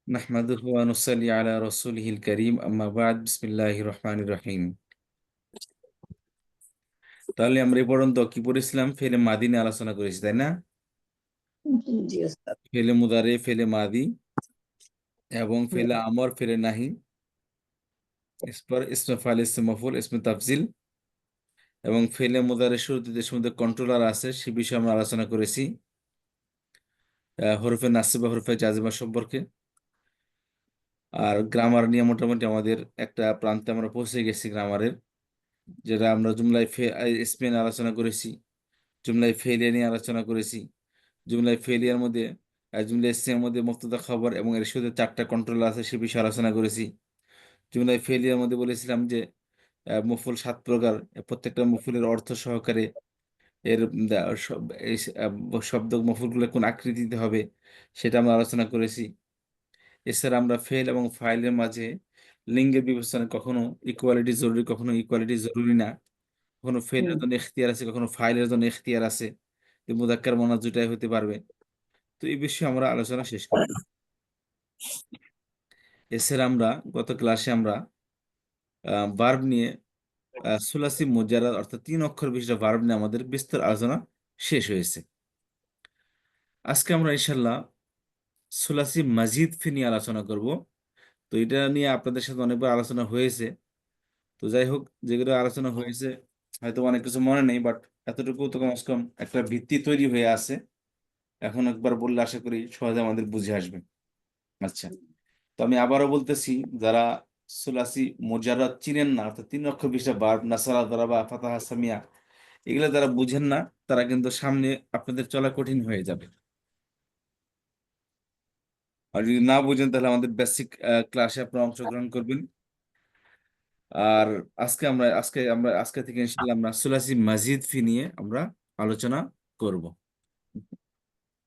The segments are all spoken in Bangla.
নাহমাদুহু ওয়া নুসাল্লি আলা রাসূলিহিল কারীম আম্মা বা'দ বিসমিল্লাহির রহমানির রহিম। তাহলে আমরা এ পর্যন্ত কি পড়েছিলাম? ফেলে মাদি নিয়ে আলোচনা করেছি, তাই না? জি ওস্তাদ। ফেলে মুদারে, ফেলে মাদি এবং ফেলে আমর, ফেলে নাহি, এরপর ইসমে ফাইল, ইসমে মাফউল, ইসমে তাফজিল এবং ফেলে মুদারে শুরুতে যে সমস্ত কন্ট্রোলার আছে সে বিষয়ে আমরা আলোচনা করেছি। হরফে নাসিবা, হরফে জাজিমা সম্পর্কে। আর গ্রামার নিয়ে মোটামুটি আমাদের একটা প্রান্তে আমরা পৌঁছে গেছি গ্রামারের, যেটা আমরা জুমলায় ইসমে নিয়ে আলোচনা করেছি, জুমলায় ফেলিয়া নিয়ে আলোচনা করেছি। জুমলায় ফেলিয়ার মধ্যে জুমলা ইসমের মধ্যে মুক্তদা খবর এবং এর সাথে চারটা কন্ট্রোল আছে সে বিষয়ে আলোচনা করেছি। জুমলায় ফেলিয়ার মধ্যে বলেছিলাম যে মফুল 7 প্রকার, প্রত্যেকটা মফুলের অর্থ সহকারে এর শব্দ মফুলগুলো কোন আকৃতিতে হবে সেটা আমরা আলোচনা করেছি। এছাড়া আমরা ফেল এবং ফাইলের মাঝে লিঙ্গের বিবেচনা, কখনো ইকুয়ালিটি জরুরি, কখনো ইকুয়ালিটি জরুরি না, কখনো ফেলের জন্য এখতিয়ার আছে, কখনো ফাইলের জন্য এখতিয়ার আছে, মুযাক্কার মুআন্নাস দুটাই হতে পারবে। তো এই বিষয়ে আমরা আলোচনা শেষ করব। এছাড়া আমরা গত ক্লাসে আমরা ভার্ব নিয়ে সুলাসি মুজাররাদ অর্থাৎ 3 অক্ষর বিশিষ্ট ভার্ব নিয়ে আমাদের বিস্তর আলোচনা শেষ হয়েছে। আজকে আমরা ইনশাল্লাহ সুলাসি মাজিদ ফি নিয়ে আলোচনা করব। তো এটা নিয়ে আপনাদের সাথে অনেকবার আলোচনা হয়েছে। তো যাই হোক, যেগুলো আলোচনা হয়েছে হয়তো অনেক কিছু মনে নেই, বাট এতটুকু তো কমসে কম একটা ভিত্তি তৈরি হয়ে আছে। এখন একবার বললে আশা করি সহজে আমাদের বুঝে আসবে। আচ্ছা, তো আমি আবারও বলতেছি, যারা সুলাসি মুজাররাদ চিনেন না, অর্থাৎ 3 অক্ষর বিশিষ্ট ভার্ব নাসারা, দারাবা, ফাতাহা, সামিয়া, এগুলো যারা বুঝেন না তারা কিন্তু সামনে আপনাদের চলা কঠিন হয়ে যাবে। আর যদি না বুঝেন তাহলে আমাদের বেসিক ক্লাসে আপনারা অংশগ্রহণ করবেন। আর আজকে থেকে ইনশাআল্লাহ আমরা সুলাসি মাজিদ ফি নিয়ে আমরা আলোচনা করব।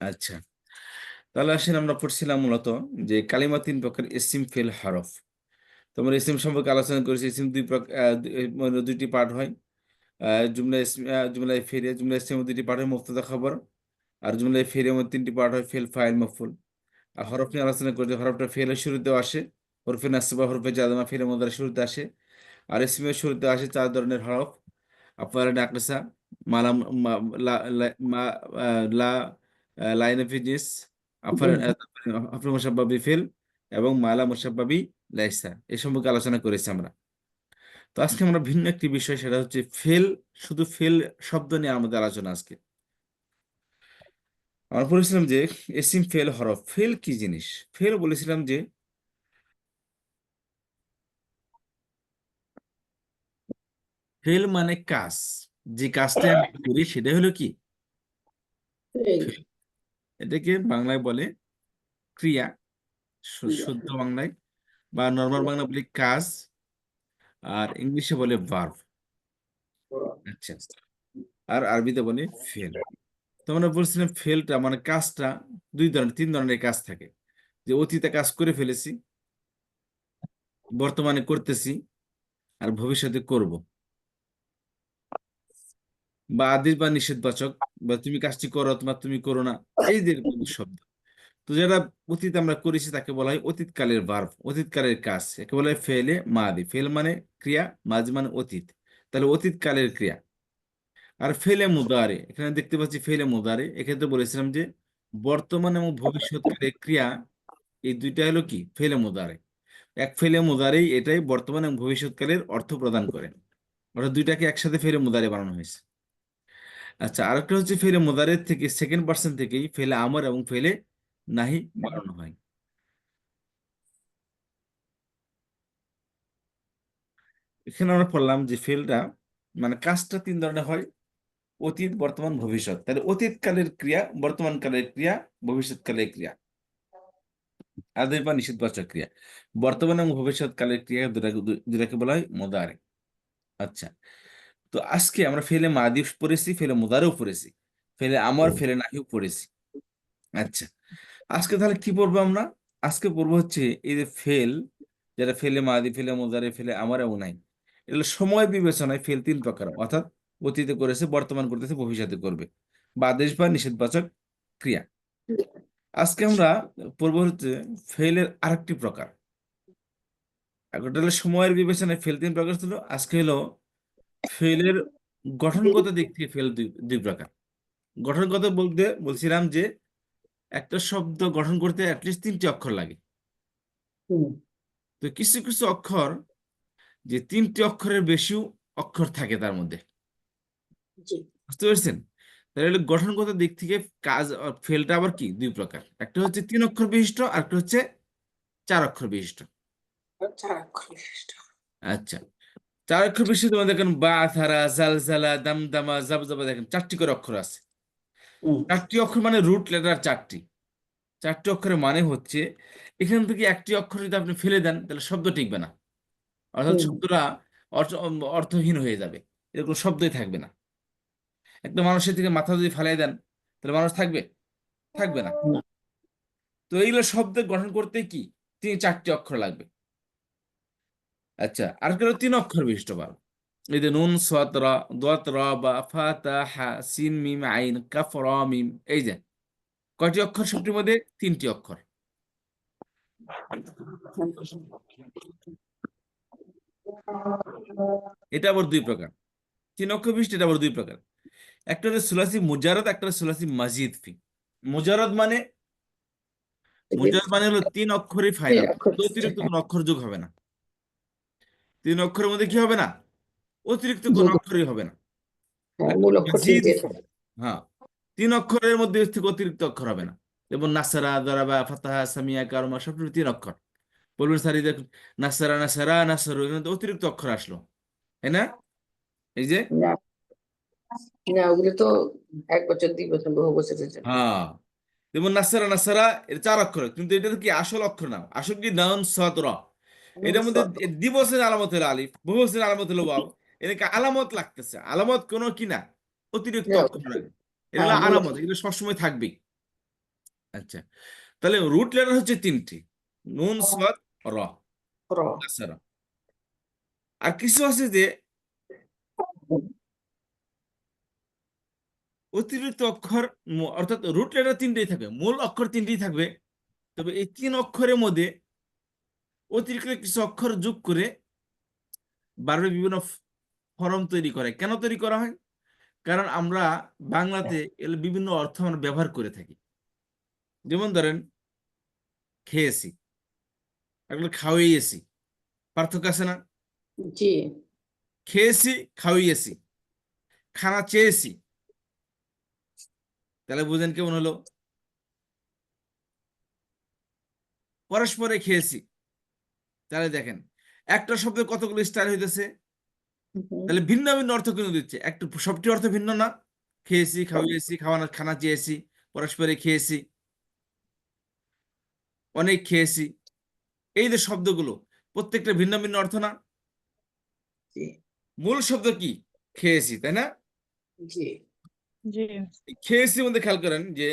আচ্ছা, তাহলে আসেন, আমরা পড়ছিলাম মূলত যে কালিমা 3 প্রকার, ইসিম, ফেল, হরফ। তোমরা ইসিম সম্পর্কে আলোচনা করেছি। ইসিম দুই প্রকার, মানে দুইটি পার্ট হয়। জুমলায় ফেরে, জুমলা ইসিমের দুইটি পার্ট হয়, মুবতাদা খবর। আর জুমলায় ফেরে মধ্যে 3টি পার্ট হয়, ফেল, ফাইল, মফউল। আর হরফ নিয়ে আলোচনা করেছি, হরফটা ফেলের শুরুতেও আসে, হরফে নাসবা, হরফে জাযমা, ফেলের মুদারে শুরুতে আসে। আর ইসমের শুরুতে আসে 4 ধরনের হরফ: আফআল, নাকসা, মালাম, লা লা মা লা লাইন অফ জিস, আফআল, আফআল মুশাব্বাহ বিফিল এবং মালা মুশাব্বাহ বি লাইসা, এই সম্পর্কে আলোচনা করেছি আমরা। তো আজকে আমরা ভিন্ন একটি বিষয়, সেটা হচ্ছে ফেল। শুধু ফেল শব্দ নিয়ে আমাদের আলোচনা আজকে। আমরা বলেছিলাম যে এসিম, ফেল, হরফ। ফেল কি জিনিস? ফেল বলেছিলাম যে ফেল মানে কাজ, যে কাজটা আমি করি সেটা হলো কি ফেল। এটাকে বাংলায় বলে ক্রিয়া, শুদ্ধ বাংলায়, বা নর্মাল বাংলা বলি কাজ, আর ইংলিশে বলে ভার্ব। আচ্ছা, আর আরবিতে বলে ফেল। তো আমরা বলছিলাম ফেলটা মানে কাজটা 2 ধরনের, 3 ধরনের কাজ থাকে। যে অতীতে কাজ করে ফেলেছি, বর্তমানে করতেছি, আর ভবিষ্যতে করব। বা আদেশ বা নিষেধবাচক, বা তুমি কাজটি করো অথবা তুমি করো না, এই যে এরকম শব্দ। তো যেটা অতীত আমরা করেছি তাকে বলা হয় অতীতকালের ভার্ব, অতীতকালের কাজ, একে বলা হয় ফেলে মাদি। ফেল মানে ক্রিয়া, মাজি মানে অতীত, তাহলে অতীতকালের ক্রিয়া। আর ফেলে মুদারে, এখানে দেখতে পাচ্ছি ফেলে মুদারে, এক্ষেত্রে বলেছিলাম যে বর্তমান এবং ভবিষ্যৎকালের ক্রিয়া, এই দুইটা হলো কি ফেলে মুদারে। এক ফেলে মুদারেই এটাই বর্তমান এবং ভবিষ্যৎকালের অর্থ প্রদান করে, অর্থাৎ দুইটাকে একসাথে ফেলে মুদারে বানানো হয়েছে। আচ্ছা, আরেকটা হচ্ছে ফেলে মুদারের থেকে সেকেন্ড পার্সন থেকেই ফেলে আমর এবং ফেলে নাহি বানানো হয়। এখানে আমরা পড়লাম যে ফেলটা মানে কাজটা 3 ধরনের হয়: অতীত, বর্তমান, ভবিষ্যৎ। তাহলে অতীতকালের ক্রিয়া, বর্তমান কালের ক্রিয়া, ভবিষ্যৎকালের ক্রিয়া, আদেশ বা নিষেধবাচক ক্রিয়া। বর্তমান এবং ভবিষ্যৎ কালের ক্রিয়া দুটাকে বলা হয় মুদারে। আচ্ছা, তো আজকে আমরা ফেলে মাদি পড়েছি, ফেলে মুদারেও পড়েছি, ফেলে আমর, ফেলে নাহিও পড়েছি। আচ্ছা, আজকে তাহলে কি পড়বো আমরা? আজকে পড়বো হচ্ছে এই যে ফেল, যেটা ফেলে মাদি, ফেলে মুদারে, ফেলে আমর এবং নাই, এগুলো সময় বিবেচনায় ফেল 3 প্রকার, অর্থাৎ অতীতে করেছে, বর্তমান করতেছে, ভবিষ্যতে করবে, বা আদেশ বা নিষেধবাচক ক্রিয়া। আজকে আমরা পড়বো হচ্ছে ফেলের আরেকটি প্রকার। একটা হলো সময়ের বিবেচনায় ফেল তিন প্রকার ছিল, আজকে হলো ফেলের গঠনগত দিক থেকে ফেল দুই দুই প্রকার। গঠনগত বলতে বলছিলাম যে একটা শব্দ গঠন করতে অ্যাটলিস্ট তিনটি অক্ষর লাগে। হুম, তো কিছু কিছু অক্ষর যে তিনটি অক্ষরের বেশিও অক্ষর থাকে তার মধ্যে, জি। বুঝতে পেরেছেন? তাহলে গঠনগত দিক থেকে কাজ ফেলটা আবার কি দুই প্রকার, একটা হচ্ছে তিন অক্ষর বিশিষ্ট আর একটা হচ্ছে চার অক্ষর বিশিষ্ট। চার অক্ষর বিশিষ্ট। আচ্ছা, চার অক্ষর বিশিষ্ট তোমার দেখেন বা থারা জালজালা দামদামা জাবজাবা, দেখেন চারটি করে অক্ষর আছে। হুম, চারটি অক্ষর মানে রুট লেটার চারটি। চারটি অক্ষরের মানে হচ্ছে এখান থেকে একটি অক্ষর যদি আপনি ফেলে দেন তাহলে শব্দ টিকবে না, অর্থাৎ হুম, শব্দটা অর্থ অর্থহীন হয়ে যাবে, এরকম শব্দই থাকবে না। একটা মানুষের থেকে মাথা যদি ফালাই দেন তাহলে মানুষ থাকবে? থাকবে না। না, তো এইগুলো শব্দ গঠন করতে কি চারটি অক্ষর লাগবে। আচ্ছা, আর কেউ তিন অক্ষর বিশিষ্ট বাল, এই যে নুন সাদ রা দাত রা বা ফা তা হা সিন মিম আইন কাফ রা মিম, এই যে কয়টি অক্ষর? সবটির মধ্যে তিনটি অক্ষর। এটা আবার দুই প্রকার। তিন অক্ষর বিশিষ্ট এটা আবার দুই প্রকার। একটা হচ্ছে সুলাসি মুজারদ, একটা হচ্ছে সুলাসি মাজিদ ফি। মুজারদ মানে, মুজারদ মানে হলো তিন অক্ষরই তিন ফাইনাল, অক্ষর বিশিষ্ট, অতিরিক্ত হ্যাঁ। কোনো অক্ষর যোগ হবে না। তিন অক্ষরের মধ্যে কি হবে না? অতিরিক্ত কোনো যোগ, অক্ষরই হবে না। হ্যাঁ, মূল অক্ষর মাজিদ তিনটে ফি, থাকে। হ্যাঁ, তিন অক্ষরের মধ্যে থেকে অতিরিক্ত অক্ষর হবে না। যেমন নাসারা দরাবা ফাতাহা সামিয়া কারমা সব তিন অক্ষর। বলবেন স্যার এই দেখুন নাসারা নাসারা নাসারু, এর মধ্যে অতিরিক্ত অক্ষর আসলো, তাই না? এই যে, না, না, ওগুলো তো 1 বছর 2 বছর বহু বছরের জন্য। হ্যাঁ, যেমন নাসারা নাসারা এর চার অক্ষর, কিন্তু এটা কি আসল অক্ষর না, আসল কি নাউন সাদ র। এটার মধ্যে সত, দিবসের আলামত হলো আলিফ, বহুবচনের আলামত হলো ওয়াও। এটাকে আলামত লাগতেছে, আলামত কোনো কি না, অতিরিক্ত না, অক্ষর লাগে। হ্যাঁ, এগুলো মূল আলামত, অক্ষর এগুলো সবসময় থাকবেই। আচ্ছা, তাহলে রুট লেটার হচ্ছে তিনটি, নুন সাদ র র। নাসারা। আর কিছু আছে যে অতিরিক্ত অক্ষর, অর্থাৎ রুট লেটার তিনটেই থাকবে, মূল অক্ষর তিনটেই থাকবে, তবে এই তিন অক্ষরের মধ্যে অতিরিক্ত কিছু অক্ষর যোগ করে বারবার বিভিন্ন ফরম তৈরি করে। কেন তৈরি করা হয়? কারণ আমরা বাংলাতে এর বিভিন্ন অর্থ আমরা ব্যবহার করে থাকি। যেমন ধরেন খেয়েছি, এগুলো খাওয়াইয়েছি, পার্থক্য আছে না? জি। খেয়েছি, খাওয়াইয়েছি, খানা চেয়েছি, তাহলে বুঝেন কেমন হলো? পরস্পরে খেয়েছি, তাহলে দেখেন একটা শব্দের কতগুলো স্টাইল হইতেছে, হুম, তাহলে ভিন্ন ভিন্ন অর্থ কিন্তু দিচ্ছে, একটু সবটি অর্থ ভিন্ন না? খেয়েছি, খাওয়াইয়েছি, খাওয়ানো, খানা চেয়েছি, পরস্পরে খেয়েছি, অনেক খেয়েছি, এই যে শব্দগুলো প্রত্যেকটা ভিন্ন ভিন্ন অর্থ না? জি, মূল শব্দ কি? খেয়েছি, তাই না? জি। জি। এই খেয়েছি মধ্যে খেয়াল করেন যে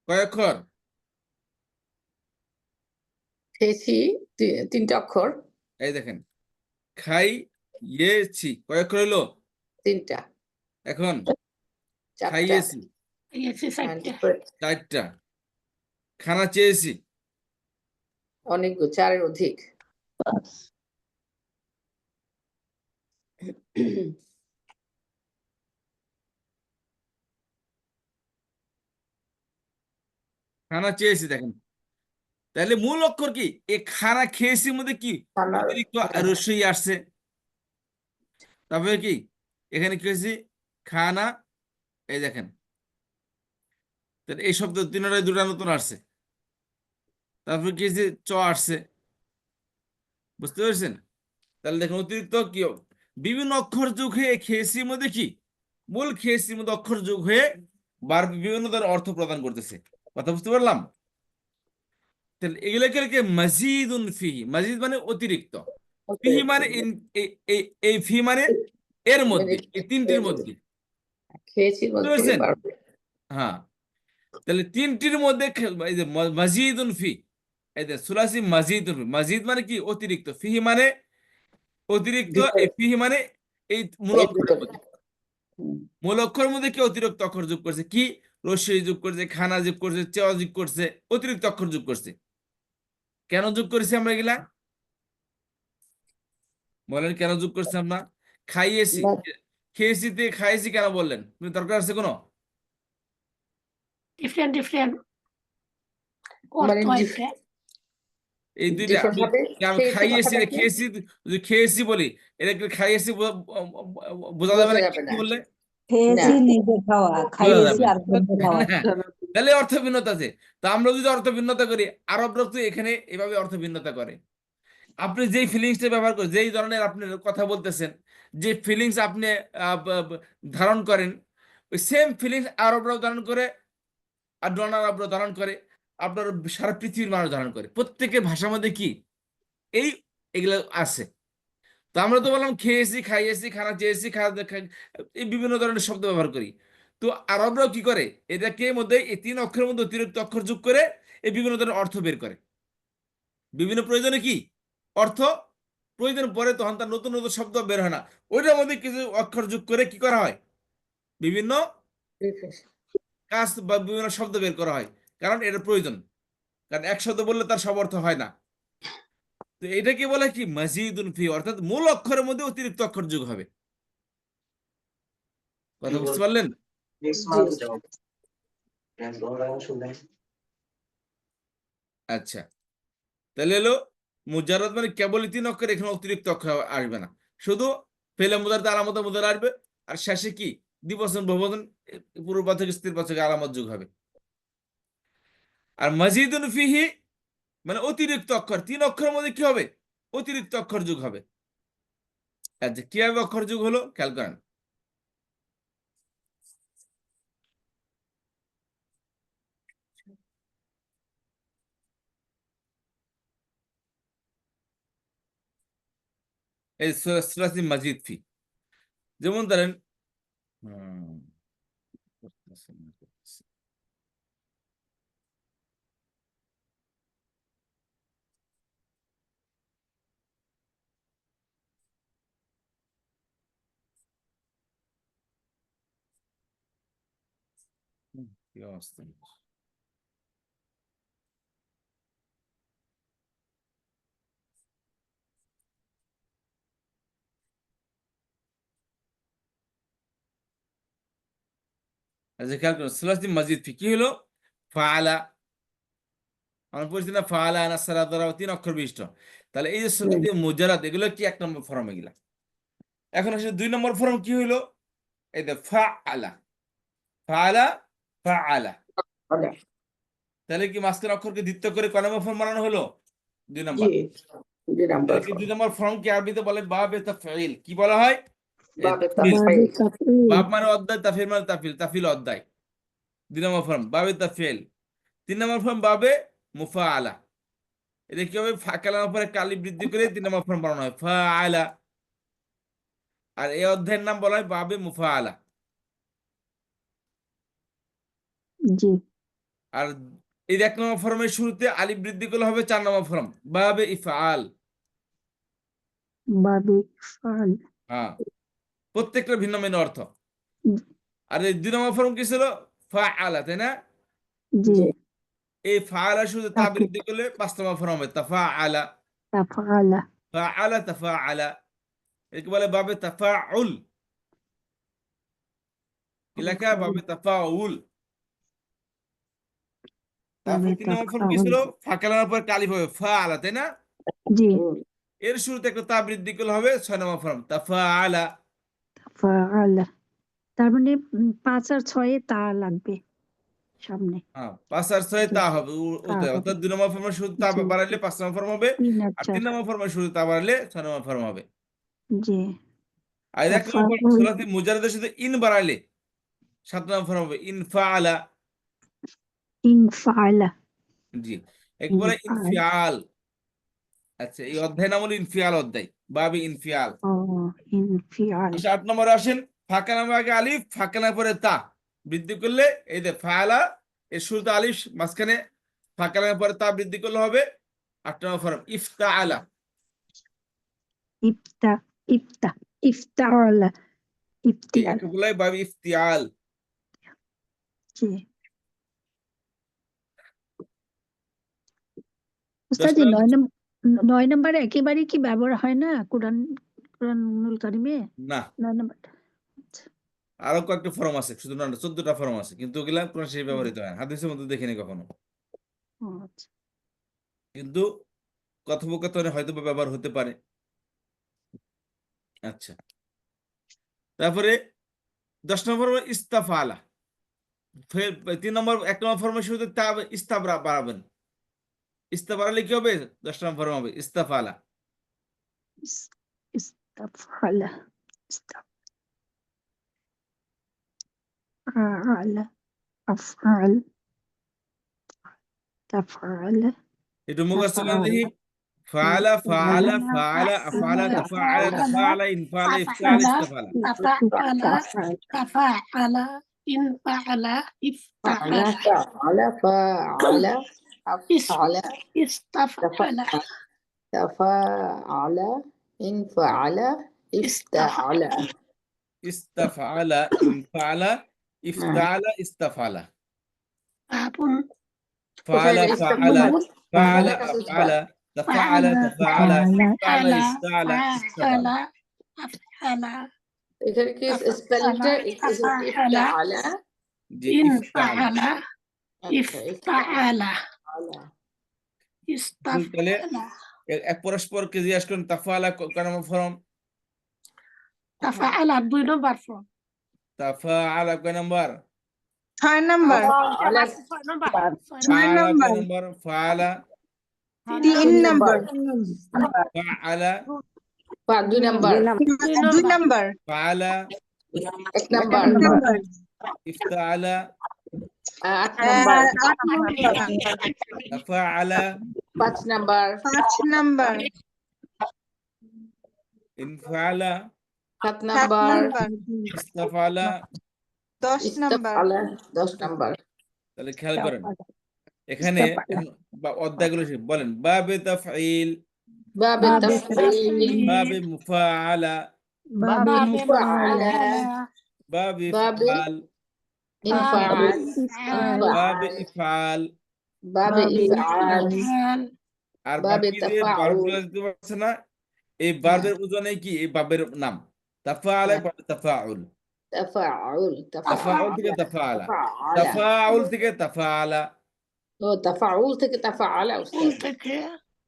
কয় অক্ষর? খেয়েছি, 3টে অক্ষর। এই দেখেন, খাই ইয়েছি কয় অক্ষর হইলো? 3টা, এখন 4টা, খাইয়েছি দিয়েছি আর চারটে। চারটা, খানা চেয়েছি অনেকগুলো, 4-এর অধিক। খানা চেয়েছি, দেখেন তাহলে মূল অক্ষর কি? এ খানা খেয়েছি মধ্যে কি খানার অতিরিক্ত কথা, রসই আসছে, তারপরে কি এখানে কি হয়েছে? খানা, এই দেখেন, তাহলে এই শব্দ তিনটায় দুটা নতুন আসছে, তারপরে কি হয়েছে? চ আসছে, বুঝতে পেরেছেন? তাহলে দেখেন অতিরিক্ত কি বিভিন্ন অক্ষর যোগ হয়ে খেয়েছির মধ্যে কি মূল খেয়েছির মধ্যে অক্ষর যোগ হয়ে বিভিন্ন ধরনের অর্থ প্রদান করতেছে। কথা বুঝতে পারলাম? তাহলে এগুলোকে মজিদুন ফিহি, মজিদ মানে অতিরিক্ত, ফিহি অতিরিক্ত, মানে এই ফি মানে এর মানে মধ্যে, এই তিনটির মধ্যে, খেয়েছির বুঝতে মধ্যে পেরেছেন? বাড়বে। হ্যাঁ, তাহলে তিনটির মধ্যে এই যে মজিদুন ফি, এই যে সুলাসি মজিদুন ফি, মজিদ মানে কি অতিরিক্ত, ফিহি মানে অতিরিক্ত, এই ভিতরে, ফিহি মানে এই মূল এর অক্ষরের ভিতরে, মধ্যে। মূল অক্ষরের মধ্যে কি অতিরিক্ত অক্ষর যোগ করছে? কি? রস্যই যোগ করছে, খানা যোগ করছে, চেওয়া যোগ করছে, অতিরিক্ত অক্ষর যোগ করছে। কেন যোগ করেছি আমরা এগুলা? বলেন কেন যোগ করছি আমরা? খাইয়েছি, খেয়েছি তে খাইয়েছি কেন বললেন? তুমি দরকার আছে কোনো? ডিফারেন্ট ডিফারেন্ট মানে অর্থ একটা। এই দুইটা ডিফারেন্ট ভাবে আমি খেয়েছি খাইয়েছি না কথাটাকে খেয়েছি, যদি খেয়েছি বলি এটা কি খাইয়েছি বোঝা যাবে বোঝা না যাবে কি না। বললে? না, খেয়েছি নিজে খাওয়া, বোঝা খাইয়েছি যাবে না। আর জন্য খাওয়া। না, তাহলে অর্থ ভিন্নতা আছে। তা আমরা যদি অর্থ ভিন্নতা করি, আরবরা তো এখানে এভাবে অর্থ ভিন্নতা করে। আপনি যেই ফিলিংসটা ব্যবহার করেন, যেই ধরনের আপনি কথা বলতেছেন, যে ফিলিংস আপনি ধারণ করেন, ওই সেম ফিলিংস আরবরাও ধারণ করে, আর নন আরবরাও ধারণ করে, আপনার সারা পৃথিবীর মানুষ ধারণ করে। প্রত্যেকের ভাষার মধ্যে কি এই এগুলো আছে। তো আমরা তো বললাম খেয়েছি, খাইয়েছি, খানা চেয়েছি, এই বিভিন্ন ধরনের শব্দ ব্যবহার করি। তো আরবরাও কি করে? এটাকে মধ্যে এই 3 অক্ষরের মধ্যে অতিরিক্ত অক্ষর যোগ করে এই বিভিন্ন ধরনের অর্থ বের করে। বিভিন্ন প্রয়োজনে কি অর্থ প্রয়োজন পড়ে, তখন তার নতুন নতুন শব্দ বের হয় না, ওইটার মধ্যে কিছু অক্ষর যোগ করে কি করা হয়? বিভিন্ন কাজ বা বিভিন্ন শব্দ বের করা হয়, কারণ এটা প্রয়োজন। কারণ এক শব্দ বললে তার সব অর্থ হয় না। তো এটাকে বলে কি মাজিদুন ফি, অর্থাৎ মূল অক্ষরের মধ্যে অতিরিক্ত অক্ষর যোগ হবে। কথা বুঝতে পারলেন? আচ্ছা, তাহলে হলো মুজাররদ মানে কেবলই 3 অক্ষর, এখানে অতিরিক্ত অক্ষর আসবে না, শুধু ফেলে মুদাররদ আলামত মুদার আসবে, আর শেষে কি দ্বিবচন বহুবচন পূর্ববাচক স্ত্রীবাচক আলামত যোগ হবে। আর মাজিদুন ফিহি মানে অতিরিক্ত অক্ষর, 3 অক্ষরের মধ্যে কি হবে? অতিরিক্ত অক্ষর যোগ হবে। আচ্ছা, কিভাবে অক্ষর যোগ হলো খেয়াল করেন। এই সুলাসি মাজিদ ফি, যেমন ধরেন করতেছে না, করতেছে। কি অবস্থা? আচ্ছা খেয়াল করুন, সুলাসি মাজিদ ফি কি হলো? ফাআলা, আমরা পড়ছি না ফাআলা নাসারা দ্বারা 3 অক্ষর বিশিষ্ট। তাহলে এই যে সুলাসি মুজারাদ, এগুলো কি 1 নম্বর ফর্ম এগুলা। এখন আসলে 2 নম্বর ফর্ম কি হইলো? এই যে ফাআলা, ফাআলা, ফাআলা। তাহলে কি মাঝখানে অক্ষরকে দ্বিত্ব করে কয় নম্বর ফর্ম বানানো হলো? 2 নম্বর। তাহলে কি 2 নম্বর ফর্ম কি আরবিতে বলে বাবে তাফঈল, কি বলা হয়? তাফঈল। বাবে তাফঈল। বাব মানে অধ্যায়, তাফঈল মানে তাফিল, তাফিল অধ্যায়। 2 নম্বর ফর্ম বাবে তাফঈল। 3 নম্বর ফর্ম বাবে মুফাআলা। এটা কি হবে? ফাকালার উপরে কালি বৃদ্ধি করে 3 নম্বর ফর্ম বানানো হয় ফাআলা। আর এই অধ্যায়ের নাম বলা হয় বাবে মুফাআলা। জি। আর এই 1 নম্বর ফর্মের শুরুতে আলিফ বৃদ্ধি করলে হবে 4 নম্বর ফর্ম বাবে ইফআল। বাবে ইফআল। হ্যাঁ, প্রত্যেকটা ভিন্ন ভিন্ন অর্থ। আর এই 2 নম্বর ফর্ম কি ছিল? ফাআলা, তাই না? জি। এই ফাআলা শুধু তা তাফি বৃদ্ধি করলে 5 নম্বর ফর্ম হবে তাফাআলা। তাফআলা। ফাআলা তাফাআলা, একে বলে বাবে তাফাউল। কি লেখা? বাবে তাফাউল। তারপর বাবে 3 নম্বর ফর্ম কি তাফআল। ছিল? ফাকালার উপর কালিফ হবে ফাআলা, তাই না? জি। এর শুরুতে একটা তা বৃদ্ধি করলে হবে 6 নম্বর ফর্ম তাফাআলা। তাফআলা। তার মানে 5 আর 6 এ তা লাগবে সামনে। হ্যাঁ, 5 আর 6 জি। তা হবে তা ওতে, হবে। অর্থাৎ 2 নম্বর ফর্মের শুরুতে তা জি। বাড়াইলে 5 নম্বর ফর্ম হবে, 3 আর আর 3 4। নম্বর ফর্মের শুরুতে তা বাড়াইলে 6 নম্বর ফর্ম হবে। জি। আর 1 নম্বর ফর্ম তাফাউল। সুলাসি মুজাররদের সাথে ইন বাড়াইলে 7 নম্বর ফর্ম হবে ইনফাআলা। ইনফাআলা। জি, একে বলে ইনফাআল। ইনফিআল। আচ্ছা, এই অধ্যায় নাম হলো ইনফিআল অধ্যায়, বাবে ইনফিআল। ও ইনফিআল। 8 নম্বরে আসেন, ফাঁকা নামে আগে আলিফ, ফাঁকা না পরে তা বৃদ্ধি করলে এই যে ফাআলা, এর শুরুতে আলিফ, মাঝখানে ফাঁকা নামে পরে তা বৃদ্ধি করলে হবে 8 নম্বর ফর্ম ইফতাআলা। ইফতা ইফতা ইফতাআলা। ইফতিয়াল। একে বলা হয় বাবে ইফতিয়াল। জি। 10 উস্তাদ জি, নম্বর 9 নম্বরে একেবারেই কি ব্যবহার হয় না কোরআনুল কারিমে? না, 9 নম্বরটা। আচ্ছা। আরো কয়েকটা ফর্ম আছে, শুধু না 14টা ফর্ম আছে, কিন্তু ওগুলা কোরআন শরীফে ব্যবহৃত হয় না। হাদিসের মধ্যে দেখিনি কখনো, ও আচ্ছা। কিন্তু কথোপকথনে হয়তো বা ব্যবহার হতে পারে। আচ্ছা, তারপরে 10 নম্বর হলো ইস্তাফালা। ফের 3 নম্বর 1 নম্বর ফর্মের শুরুতে তা ইস্তাবরা বাড়াবেন। ইস্তাবারালে কি হবে? 10 নম্বর ফর্ম হবে ইস্তাফালা। ইস্তাফআলা। ইস্তাফআলা। আফআল। তাফআল। একটু মুখস্থ করেন তাফআল। দেখি। ফাআলা ফাআলা ফাআলা আফআলা তাফাআলা তাফাআলা ইনফাআলা ইফতাআলা ইস্তাফালা। ইস্তাফআল। تفاعل انفعل فعل افتعل فعل أفعل استفعل تفاعل انفعل افتعل ইস্তাফআলা ইনফাআলা ইফতাআলা ইস্তাফালা। باب ফাআলা কোথায় ফাআলা ফাআলা কোথায় আফআলা তাফাআলা তাফাআলা ইফতাআলা ইস্তাআলা ইস্তাফালা। أفعل এখানে কি تفعل স্পেলিংটা تفاعل ইফতাআল যে ইফতাআলা। انفعل افتعل তাহলে استفعل এক পরস্পরকে জিজ্ঞাসা করেন তাফাআলা কয় নম্বর ফর্ম? تفاعل 2 নম্বর ফর্ম তাফাআলা কয় নম্বর? 6 নম্বর। فعل 6 নম্বর ফাআলা কয় নম্বর? ফাআলা 3 নম্বর। ফাআলা 2 নাম্বার 2 নম্বর। ফাআলা 1 নাম্বার 1 নম্বর। ইফতাআলা 8 নাম্বার 8 নম্বর। তাফাআলা 5 নাম্বার 5 নম্বর। ইনফাআলা 7 7 নাম্বার নম্বর। ইস্তাফআলা। 10 নম্বর। ইস্তাফআল 10 নাম্বার তাহলে খেয়াল করেন এখানে অধ্যায়গুলো বলেন। বাবে তাফঈল, باب التفعيل বাবে মুফাআলা, باب مفعل বাবে باب ইফআল, انفعال বাবে انفعال ইফআল। باب إفعال আর বাবে বাকি যে তাফাউল। বারগুলো দিতে পারছে না, এই বারবের ওজনে কি এই বাবের নাম। তাফাআলা বাবে তাফাউল, تفاعل তাফাউল থেকে তাফাআলা, তাফাউল থেকে তাফাআলা, تفاعل থেকে تفعل أستاذ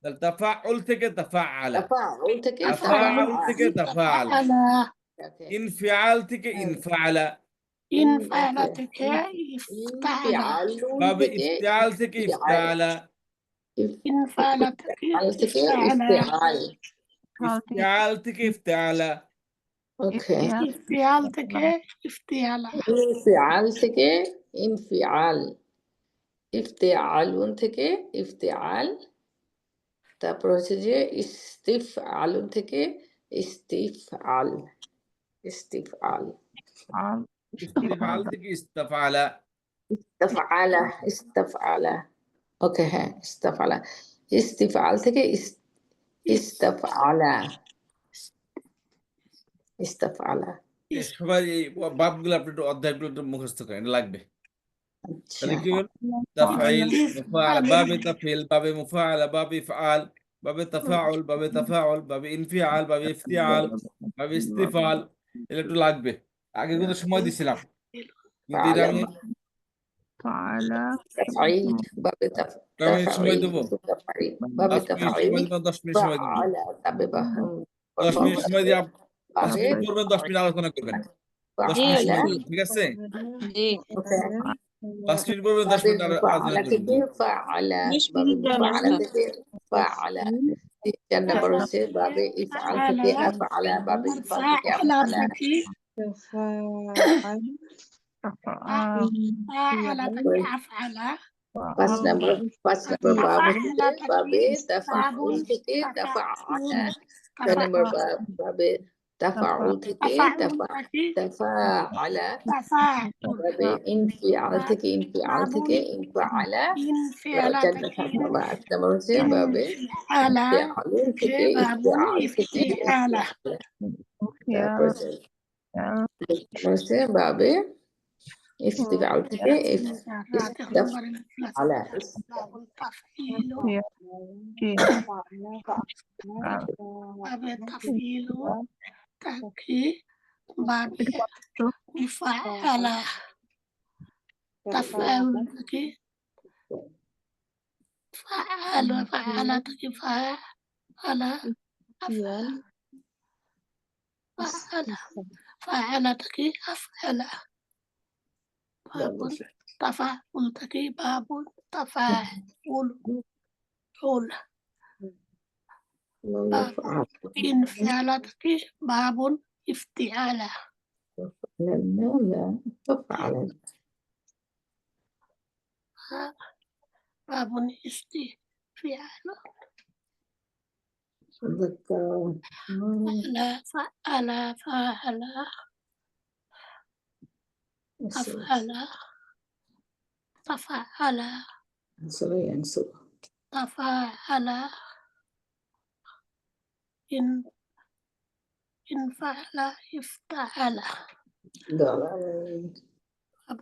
তাহলে তাফাউল থেকে তাফাআলা, تفاعل থেকে তাফাউল থেকে তাফাআলা, Okay. ইনফিআল থেকে ইনফাআলা, انفعل افتعل বাবে ইফতিআল থেকে ইফতাআলা, انفعل إفعال থেকে إفتعال ইফতিআল থেকে ইফতাআলা, Okay. افتعال افتعال انفعال থেকে انفعال افتعال থেকে افتعال তারপর হচ্ছে যে ইস্তিফআল থেকে ইস্তিফআল ইস্তিফআল ইফতিআল থেকে ইস্তাফআলা, استفعل استفعل اوكي হ্যাঁ استفعل استفعال থেকে استفعل استفعل সবাই এই বাবগুলো আপনি একটু অধ্যায়গুলো একটু মুখস্থ করেন, এটা লাগবে। আচ্ছা তাহলে কি বল? তাফঈল, মুফাআলা, বাবে তাফঈল, বাবে মুফাআলা, বাবে ইফআল, বাবে তাফাউল, বাবে তাফাউল, বাবে ইনফিআল, বাবে ইফতিআল, বাবে ইস্তিফাল, এটা একটু লাগবে। আগে কিন্তু সময় দিছিলাম, কিন্তু এটা আমি تفعيل باب কয় মিনিট সময় تفعيل দেবো? تفعيل باب 10 মিনিট সময় تفعيل দেবো, 10 মিনিট সময় দেবো। فعل تبي 10 মিনিট সময় দিয়ে 10 باب মিনিট করবেন, 10 মিনিট আলোচনা করবেন। 10 মিনিট فعل সময় দেবো, ঠিক আছে? জি। 5 মিনিট করবেন, 10 মিনিট আলোচনা فعل করবেন। فعل 20 باب মিনিট فعل فعل جنة برسي باب إفعل تكي أفعل باب إفعل تكي فاعل أفعل فاعل أفعل পাঁচ নম্বর বাব হচ্ছে বাবে তাফাউল থেকে তাফাআল ছয় নম্বর বাবে তাফাউল থেকে তাফাআলা বাবে ইনফিআল থেকে ইনফিআল থেকে ইনফাআলা চারটা সাত নম্বর আট নম্বর হচ্ছে বাবে ইফতিআল থেকে ইফতিআল থেকে ইফতিআল তারপর হচ্ছে বাবে ইফতিফাল থেকে ইফতাফ আলা باب تفعيل باب تفعيل تكي باب فعل تفعل تكي فعل تكي فعل أفعل فعل تكي أفعل باب تفاعل تكي باب تفاعل حول باب انفعال تكي باب افتعال لا تفعل باب استفعال ذكر فعل فعل أفعل تفعل ينصر تفاعل إن فعل افتعل ضلال باب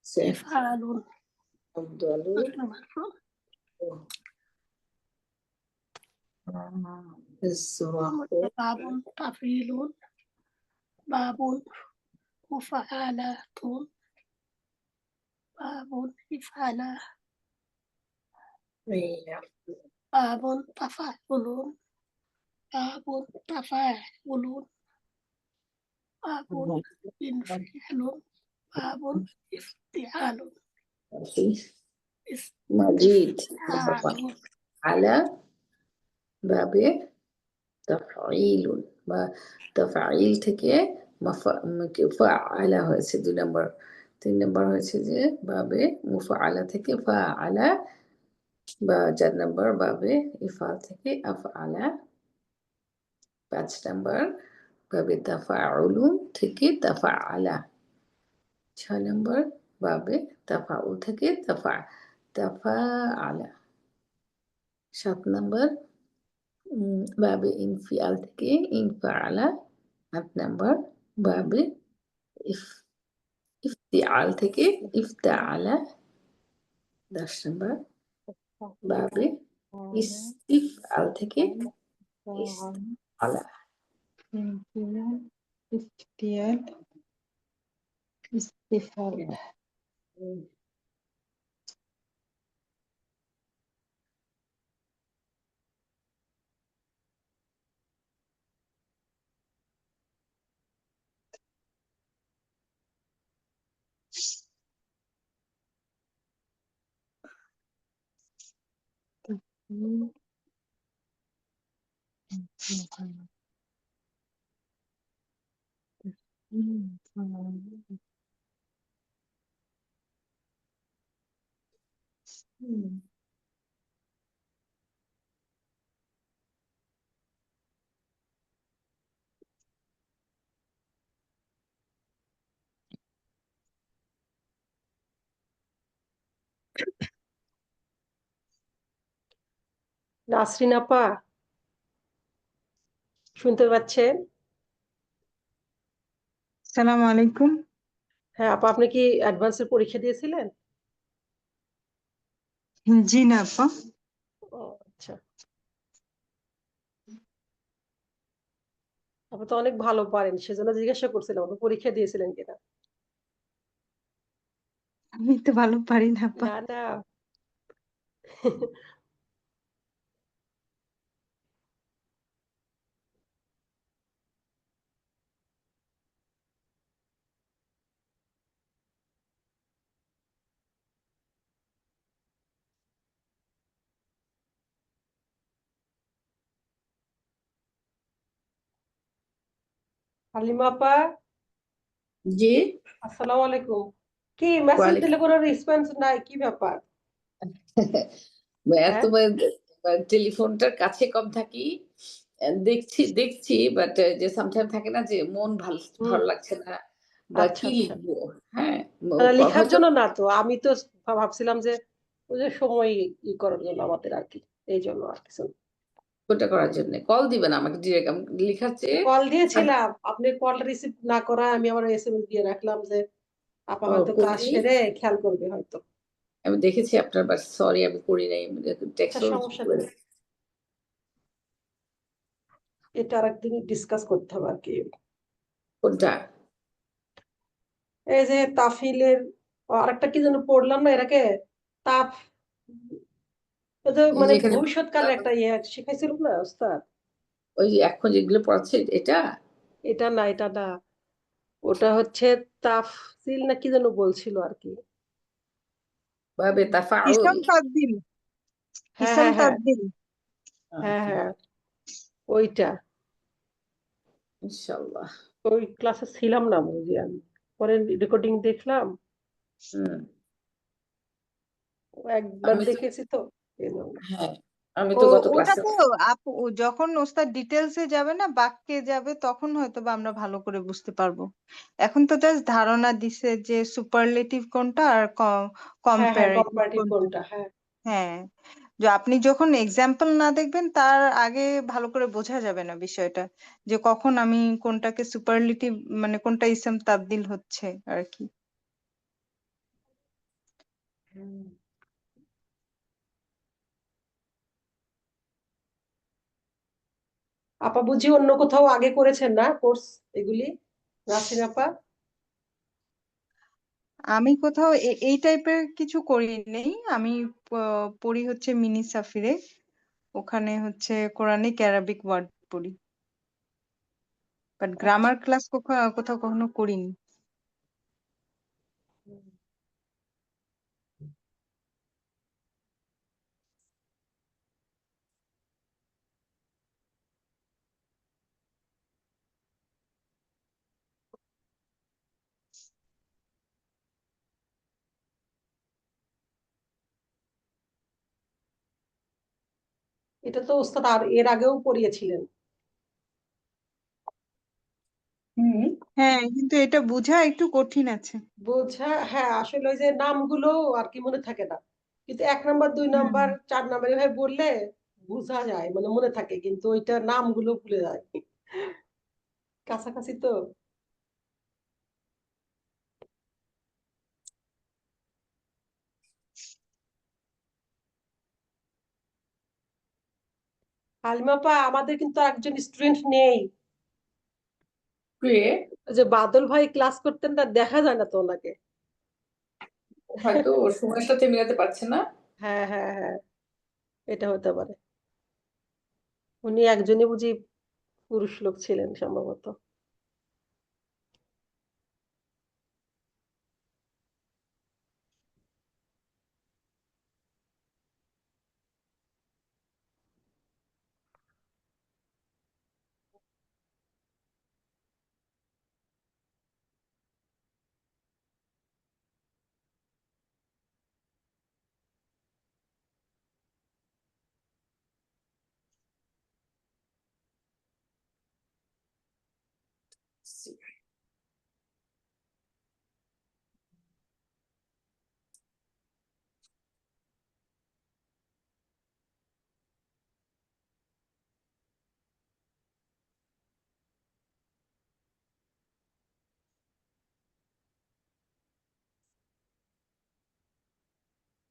استفعال ضلال الصراخ باب تفعيل باب مفعلات باب إفعال باب تفاعل باب تفاعل باب انفعال باب افتعال مزيد استفعال على باب تفعيل বা তফাইল থেকে ফাআলা হয়েছে 2 নম্বর 3 নম্বর হয়েছে যে বাবে মুফআলা থেকে ফাআলা বা 4 নম্বর বাবে ইফআল থেকে আফআলা 5 নম্বর বাবে তাফাউলুন থেকে তাফাআলা 6 নম্বর বাবে তাফাউল থেকে তাফাআলা 7 নম্বর বাবে ইনফিআল থেকে ইনফাআলা 8 নম্বর বাবে ইফতিআল থেকে ইফতাআলা 10 নম্বর বাবে ইস্তিফআল থেকে ইস্তাআলা ইফতিয়াল ইস্তিফাল নাসরিন আপা শুনতে পাচ্ছেন? সালাম আলাইকুম। হ্যাঁ আপা, আপনি কি অ্যাডভান্সের পরীক্ষা দিয়েছিলেন? জি না আপা। ও আচ্ছা, আপনি তো অনেক ভালো পারেন, সেজন্য জিজ্ঞাসা করছিলাম আপনি পরীক্ষা দিয়েছিলেন কিনা। আমি তো ভালো পারি না আপা। না না হালিমা আপা, জি আসসালামু আলাইকুম। কি মেসেজ দিলে কোনো রেসপন্স নাই, কি ব্যাপার? এত টেলিফোনটার কাছে কম থাকি, দেখছি বাট যে সামটাইম থাকে না যে মন ভালো লাগছে না বা আচ্ছা, কি আচ্ছা। লিখবো। হ্যাঁ লেখার জন্য না তো, আমি তো ভাবছিলাম যে ওই যে সময় ই করার জন্য আমাদের আর কি, এই জন্য আর কিছু না। কোনটা করার জন্য কল দিবেন আমাকে ডিরেক্ট লেখার চেয়ে কল দিয়েছিলাম, আপনি কল রিসিভ না করা আমি আবার SMS দিয়ে রাখলাম যে আপা হয়তো ক্লাস করিনি। সেরে খেয়াল করবে হয়তো। আমি দেখেছি আপনার, বাট সরি আমি করি নাই, টেক্সট আচ্ছা, সমস্যা নেই, এটা আরেকদিন ডিসকাস করতে হবে আর কি। কোনটা? এই যে তাফিলের আরেকটা কি যেন পড়লাম না এটাকে, তাপ, ওই যে মানে যেখানে ভবিষ্যৎকালে একটা ইয়ে শিখাইছিল না ওস্তাদ? ওই যে এখন যেগুলো পড়াচ্ছে এটা এটা না, এটা না, ওটা হচ্ছে তাফসিল না কি যেন বলছিল আর কি। ভাবে তাফাউল। হিসাম তাবদিল, হ্যাঁ হিসাম হ্যাঁ হ্যাঁ তাবদিল। হ্যাঁ হ্যাঁ, ওইটা। ইনশাআল্লাহ। ওই ক্লাসে ছিলাম না বুঝি আমি, পরে রেকর্ডিং দেখলাম, হুম। একবার আমি তো দেখেছি তো এই জন্য। হ্যাঁ, আমি ও তো গত ওটা ক্লাসে তো আপু যখন ওস্তাদ ডিটেলসে যাবে না, বাক্যে যাবে, তখন হয়তো বা আমরা ভালো করে বুঝতে পারবো। এখন তো জাস্ট ধারণা দিছে যে সুপারলেটিভ কোনটা আর হ্যাঁ হ্যাঁ, কম্পারেটিভ কম্পারেটিভ কোনটা। কোনটা, হ্যাঁ। হ্যাঁ, যে আপনি যখন এক্সাম্পল না দেখবেন তার আগে ভালো করে বোঝা যাবে না বিষয়টা, যে কখন আমি কোনটাকে সুপারলেটিভ মানে কোনটা ইসম তাবদিল হচ্ছে আর কি। হুম। আপা বুঝি অন্য কোথাও আগে করেছেন না কোর্স এগুলি, নাসরিন আপা? আমি কোথাও এই টাইপের কিছু করি নেই। আমি পড়ি হচ্ছে মিনি সাফিরে, ওখানে হচ্ছে কোরআনিক অ্যারাবিক ওয়ার্ড পড়ি, বাট আচ্ছা। গ্রামার ক্লাস কোথাও কখনো করিনি। হুম। এটা তো ওস্তাদ আর এর আগেও পড়িয়েছিলেন। হুম। হ্যাঁ, কিন্তু এটা বোঝা একটু কঠিন আছে। বোঝা, হ্যাঁ, আসলে ওই যে নামগুলো আর কি মনে থাকে না, কিন্তু 1 নাম্বার 2 নাম্বার হুম। 4 নাম্বার এভাবে বললে বোঝা যায়, মানে মনে থাকে, কিন্তু ওইটা নামগুলো ভুলে যায়, কাছাকাছি তো। হালিমাপা, আমাদের কিন্তু একজন স্টুডেন্ট নেই, কে? ওই যে বাদল ভাই ক্লাস করতেন না, দেখা যায় না তো ওনাকে। হয়তো ওর সময়ের সাথে মিলাতে পারছে না। হ্যাঁ হ্যাঁ হ্যাঁ, এটা হতে পারে, উনি একজনই বুঝি পুরুষ লোক ছিলেন সম্ভবত।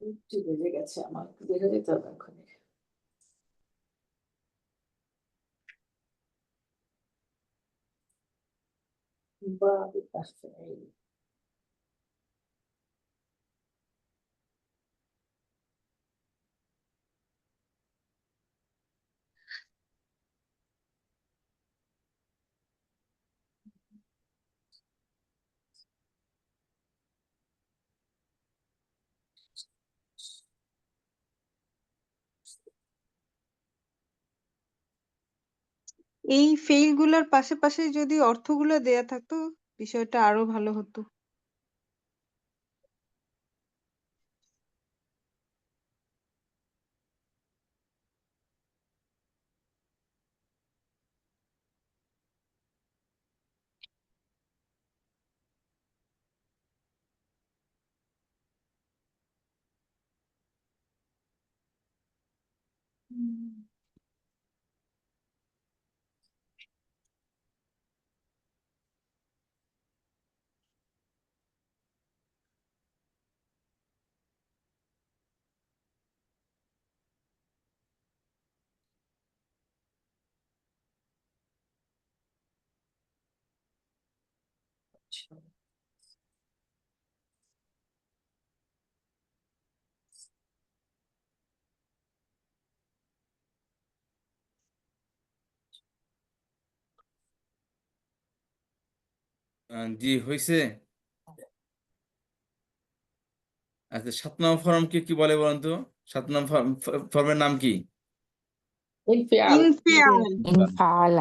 একটু বেজে গেছে, আমার বেরো যেতে হবে এখন। বা আসছে এই এই ফেইল গুলার পাশে পাশে যদি অর্থগুলো দেয়া থাকতো, বিষয়টা আরো ভালো হতো। জি হয়েছে। আচ্ছা 7 নম্বর ফর্মকে কি বলে বলুন তো? 7 নম্বর ফর্মের নাম কি? انفعال ইনফিয়াল انفعل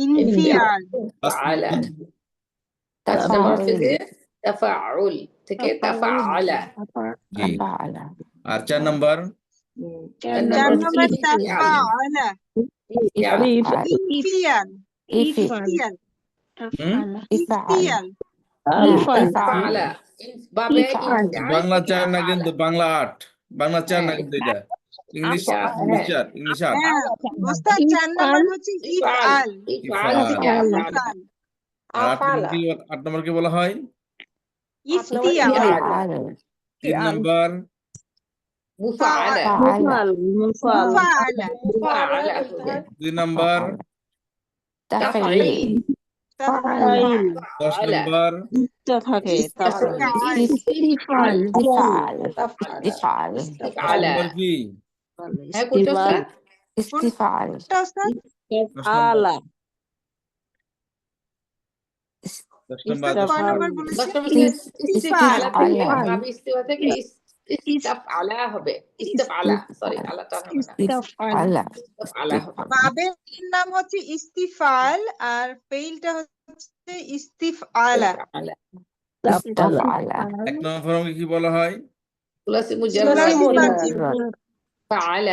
ইনফিয়াল انفعال পাঁচ 5 নম্বর تفاعل থেকে تفاعل থেকে تفعل জি। تفاعل আর 4 নম্বর 4 চার নম্বর নম্বর انفعال তাফাআলা انفعال إفعل ইনফিয়াল إفعل ইনফিয়াল إفعل ইনফিয়াল نعم انفعال إفعل بابا إفعال. انفعال বাংলা থেকে 4 না أفعل কিন্তু বাংলা 8, বাংলা 4 না হ্যাঁ কিন্তু এটা ইংলিশ হ্যাঁ ইংলিশ 4, ইংলিশ 8। হ্যাঁ ওস্তাদ 4 নম্বর হচ্ছে ইফআল ইফআল ইফআল থেকে ইফআল। আফআল ইফআল আর 8 আফালা নম্বর 8 নম্বরকে বলা হয় ইফতিয়াল ইফতিয়াল। فعل 3 নম্বর মুফাআলা فعل মুফাআলা মুফাআলা হবে 2 নম্বর فعل তাফঈল تفعيل 10 তাফআলা নম্বর ইস্তিফআল استفعل تفعل তাফআলা تفعل 10 ইফআলা নম্বর কি? হ্যাঁ কোনটা স্যার استفعال কোনটা ওস্তাদ 10 নম্বর 10 ওস্তাদ নম্বর কয় নম্বর বলেছেন দশ নম্বর থেকে ইস্তিফআলা থেকে ইস্তিফআলা। ভাবি ইস্তিফা থেকে ইস্তাফআলা হবে ইস্তাফআলা সরি আলাদা হবে না استفعل ইস্তাফআলা হবে বাবের নাম হচ্ছে ইস্তিফাল আর ফেইলটা হচ্ছে ইস্তিফআলা ইস্তাফআলা استفعل 1 নম্বর ফর্মকে কি বলা হয়? ثلاثي ثلاثي مجرد مجرد فعل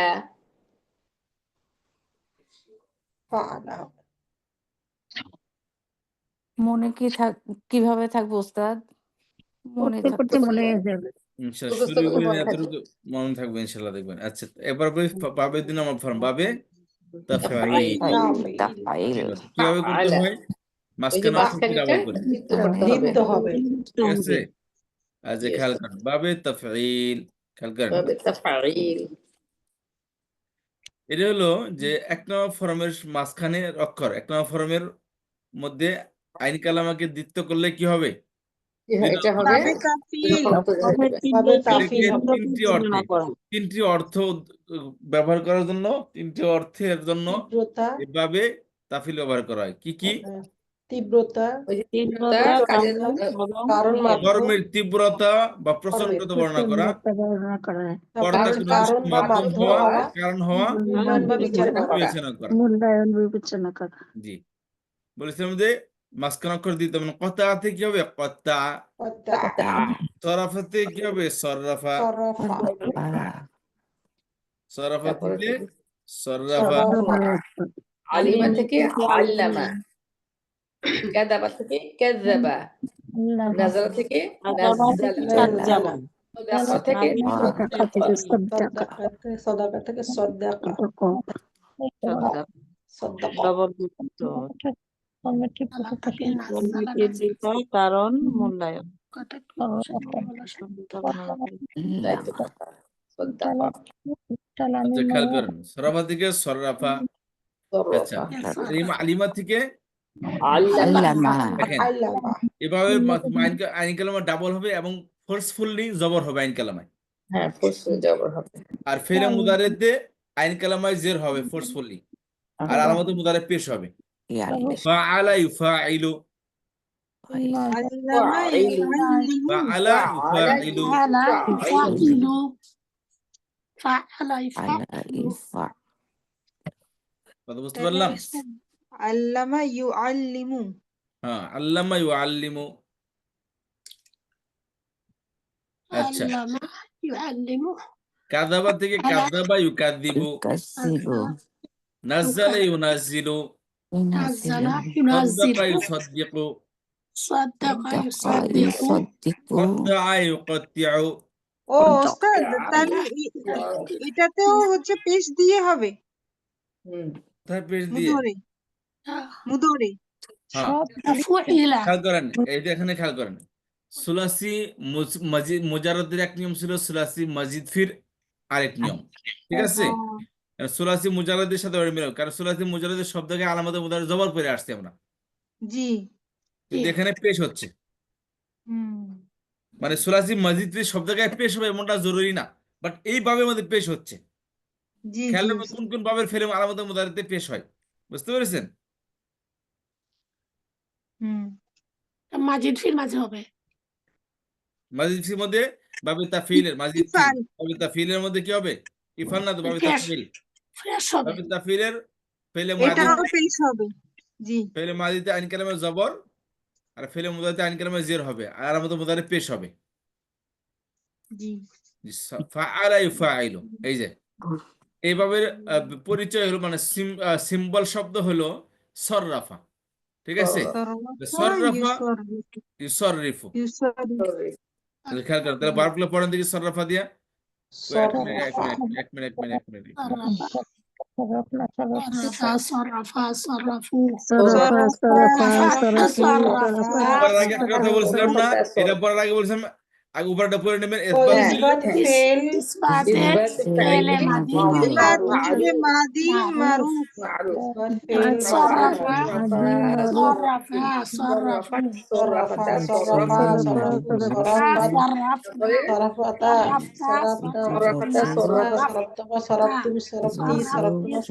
ফাআলা মনে কি কিভাবে থাকবে ওস্তাদ? মনে পড়তে পড়তে থাকবে মনে হয়ে যাবে। ইনশাআল্লাহ মুখস্থ শুরু করলে করে মনে থাকবে। এতটুকু মনে থাকবে ইনশাআল্লাহ দেখবেন। আচ্ছা এবার বাবে 2 নম্বর ফর্ম বাবে তাফঈল। تفعيل কিভাবে করতে তাফআলা। হয়? ওই যে মাঝখানে অক্ষরটি মাঝখানেটা ডাবল করে, যুক্ত করতে হবে দীপ্ত হবে ঠিক আছে? আচ্ছা Yes, খেয়াল sir. করেন বাবে তাফঈল খেয়াল করেন। باب التفعيل এটা হলো যে 1 নম্বর ফর্মের মাঝখানের অক্ষর 1 নম্বর ফর্মের মধ্যে আইন কালামাকে দ্বিত্ব করলে কি হবে? এটা হবে বাবে তাফিল বাবে এটাকে তাফিল হবে তিনটি অর্থ ব্যবহার করার জন্য, তিনটি অর্থের জন্য তীব্রতা এভাবে তাফিল ব্যবহার করা হয়। কি কি? তীব্রতা ওই যে তীব্রতা, কাজের কারণ মাধ্যম কর্মের তীব্রতা বা প্রচন্ডতা বর্ণনা করা, বর্ণনা করা হয়। কর্তা কারণ- কোনো কারণ বা মাধ্যম বাধ্য হওয়া, হওয়া, কারণ হওয়া, মূল্যায়ন বা বিচার করা বিবেচনা করা। মূল্যায়ন বিবেচনা করা। জি বলেছিলাম যে মাঝখানে অক্ষর দিতে হবে। কতাতে কি হবে? কত্তা। সরাফাতে কি হবে? সররাফা। সরফা সরাফা তারপরে থেকে সররাফা। আলিমা থেকে আল্লামা, কাযাবা থেকে কাযাবা, নাযালা থেকে নাযালা, সাদাকা থেকে সদাকা থেকে সদাকা সদাকা কারণ মূল্যায়ন সাদাকা। আচ্ছা খেয়াল করেন সরাফা থেকে সররাফা। আচ্ছা আলিমা থেকে আল্লামা, দেখেন আল্লামা এভাবে আইন কালামা ডাবল হবে এবং ফোর্সফুলি জবর হবে আইন কালামায়। হ্যাঁ ফসল জবর হবে। আর ফেলে মুদারেতে আইন কালামায় জের হবে ফোর্সফুলি, আর আলামতে মুদারে পেশ হবে। ফাআলা ইউফাইলু, আল্লামা ইউআল্লিমু ফাআলা ইউফাইলু, কথা বুঝতে পারলাম? আল্লামা ইউআল্লিমু হ্যাঁ আল্লামা ইউআল্লিমু। আচ্ছা কাযাবা থেকে কাযাবা ইউকাযযিবু, নাযালা ইউনাজ্জিলু, সাদ্দাকা ইউসাদ্দিকু, কত্তাআ ইউকত্তিউ। ও ওস্তাদ তাহলে এটাতেও হচ্ছে পেশ দিয়ে হবে কোথায় পেশ দিয়ে? মুদরে মুদরে হ্যাঁ খেয়াল করেন এইটা এখানে খেয়াল করেন। সুলাসি মুজাররদের এক নিয়ম ছিল, সুলাসি মাজিদ ফির আরেক নিয়ম, ঠিক আছে? সুলাসি মুজাররদের সাথে মিল, কারণ সুলাসি মুজাররদের শব্দকে আলামতে মুদারে জবর করে আসছে আমরা, জি কিন্তু এখানে পেশ হচ্ছে, হুম মানে সুলাসি মসজিদ সব জায়গায় পেশ হবে এমনটা জরুরি না, বাট এই বাবের মধ্যে পেশ হচ্ছে। জি খেয়াল জি রাখবেন কোন কোন বাবের ফেলে আলামতে মুদারিতে পেশ হয়, বুঝতে পেরেছেন? হুম মাজিদ ফির মাঝে হবে। মাজিদের মধ্যে বাবে তাফিলের মাজিদ ফি ইফআল বাবে তাফিলের মধ্যে কি হবে? ইফাল না তো বাবে ফ্রেশ তাফিল। ফ্রেশ হবে। বাবে তাফিলের ফেলে মাদি, এটাও পেশ হবে জি ফেলে মাদিতে আইন কালামের জবর, আর ফেলে মুদারিতে আইন কালামের জের হবে, আর আলামতে মুদারি পেশ হবে। জি ফাআলা ইউফাইলু, এই যে এইভাবে পরিচয় হলো, মানে সিম্বল শব্দ হলো সররাফা, ঠিক আছে? সররাফা সররাফা ইউসররিফু ইউসররিফু, ইউসররিফু খেয়াল করেন তাহলে বারগুলো পড়েন দেখি সররাফা দিয়া। এক মিনিট এক সররাফা মিনিট এক মিনিট এক মিনিট এক মিনিট সররাফা সররাফু সরফা সরফা সরফি সররাফা পড়ার আগে একটা কথা বলছিলাম না, এটা পড়ার আগে বলছিলাম আগে উপরটা পড়ে নেবেন। ও ইসবাত ফেল, ইসবাত ফেল ফেলে মাদি ইসবাত ফেলে মাদি মারুফ ইসবাত ফেল সররাফা মাদি মারুফ সররাফা সররাফু সররাফা সররাফা সররাফু সররাফাত সররাফাতা সররাফতা সররাফতা সররাফতা সররাফতুম সররাফতি সররাফতুমা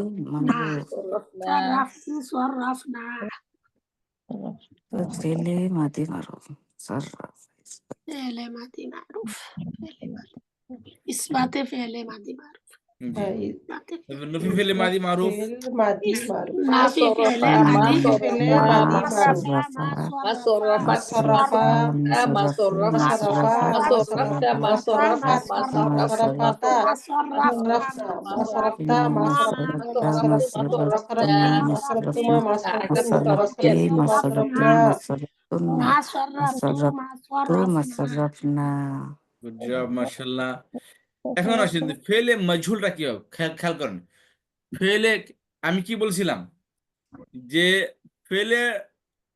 সররাফতুন্না সররাফতু সররাফনা সররাফতু সররাফনা ফেলে মাদি মারুফ সররাফ ফেলে মাদি মারুফ ফেলে মারুফ ইসবাতে ফেলে মাদি মারুফ ইসবাতে নফি ফেলে মাদি মারুফ, ফেল মাদি মারুফ নাফি ফেলে মাদি ফেলে মাদি মারুফ সররাফা সররাফা সররাফা সররাফা সররাফাত সররাফাতা সররাফতা সররাফতুমা সররাফতুন্না সররাফনা গুড জব মাশাআল্লাহ। এখন আসেন ফেলে মজহুলটা কি হবে, খেয়াল করেন। ফেলে আমি কি বলছিলাম যে ফেলে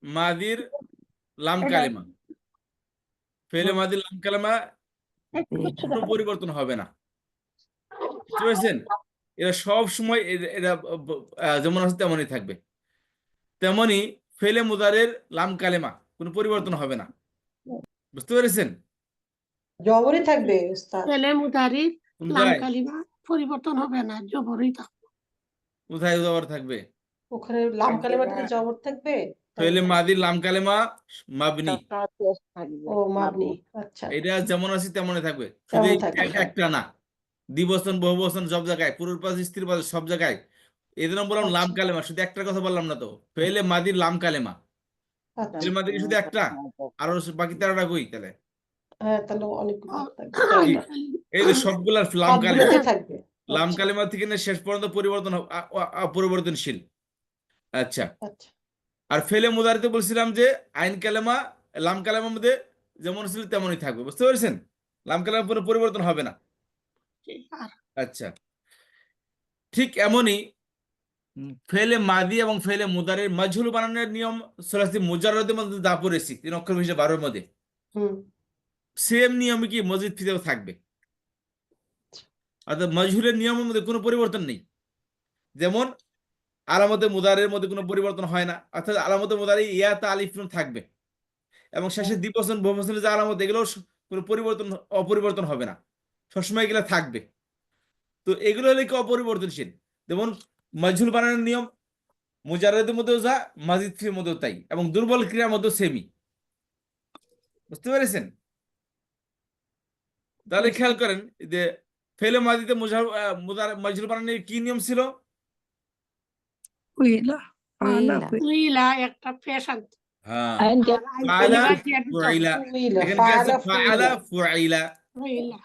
মাদির লাম কালেমা, ফেলে মাদির লাম কালেমা কোনো পরিবর্তন হবে না, বুঝতে পেরেছেন? এরা সব সময় এরা যেমন আছে তেমনই থাকবে। তেমনি ফেলে মুদারের লাম কালেমা কোনো পরিবর্তন হবে না, বুঝতে পেরেছেন? জবরই থাকবে উস্তাদ ফেলে মুদারি কোন লাম জায়গায় কালিমা পরিবর্তন হবে না, জবরই থাকবে। কোথায় জবর থাকবে? ওখানে লাম কালেমাটাতে জবর থাকবে ফেলে মাদির লাম কালেমা মাবনি, ও মাবনি আচ্ছা এটা যেমন আছে তেমনই থাকবে, শুধু তেমন এই থাকবে একটা না, দ্বিবচন বহুবচন সব জায়গায়, পুরুষ স্ত্রী সব জায়গায়। এই জন্য বললাম লাম আচ্ছা কালেমা, শুধু একটা কথা বললাম না তো, ফেলে মাদির লাম কালেমা, আচ্ছা ফেলে মাদির শুধু একটা, আরো বাকি 13টা কই তাহলে? হ্যাঁ তাহলে অনেকগুলো থাকবে কি? 13টা এই যে সবগুলা লাম কালেমা, সবগুলোতে থাকবে লাম আচ্ছা কালেমা থেকে নিয়ে শেষ পর্যন্ত পরিবর্তন অপরিবর্তনশীল। আচ্ছা, আচ্ছা আর ফেলে মুদারিতে বলছিলাম যে আইন কালেমা লাম কালেমার মধ্যে যেমন ছিল তেমনই থাকবে, বুঝতে পেরেছেন? লাম কালেমা পুরো পরিবর্তন হবে না। আর আচ্ছা, ঠিক এমনই ফেলে মাদি এবং ফেলে মুদারের মাজহুল বানানোর নিয়ম সুলাসি মুজাররদের মধ্যে যা পড়েছি 3 অক্ষর বিশিষ্ট 12 মধ্যে, হুম সেম নিয়মই কি মসজিদ ফিতেও থাকবে। অর্থাৎ মাজহুলের নিয়মের মধ্যে কোনো পরিবর্তন নেই। যেমন আলামতে মুদারের মধ্যে কোনো পরিবর্তন হয় না, অর্থাৎ আলামতে মুদারে ইয়া তা আলিফ নুন থাকবে, এবং শেষে দ্বিবচন বহুবচনের যে আলামত এগুলো কোনো পরিবর্তন অপরিবর্তন হবে না, সবসময় এগুলো থাকবে। তো এগুলো হলে কি অপরিবর্তনশীল। যেমন মাজহুল বানানোর নিয়ম মুজাররদের মধ্যেও যা, মাজিদ ফির মধ্যেও তাই, এবং দুর্বল ক্রিয়ার মধ্যেও সেমি, বুঝতে পেরেছেন? তাহলে খেয়াল করেন যে ফেলে মাজিদে মাজহুল বানানোর কি নিয়ম ছিল? উইলা আলা উইলা একটা পেশান্ত হ্যাঁ, আর ফাআলা আইন কালিমা ফুইলা, ফুইলা এখানে কি আছে? ফাআলা ফুইলা, উইলা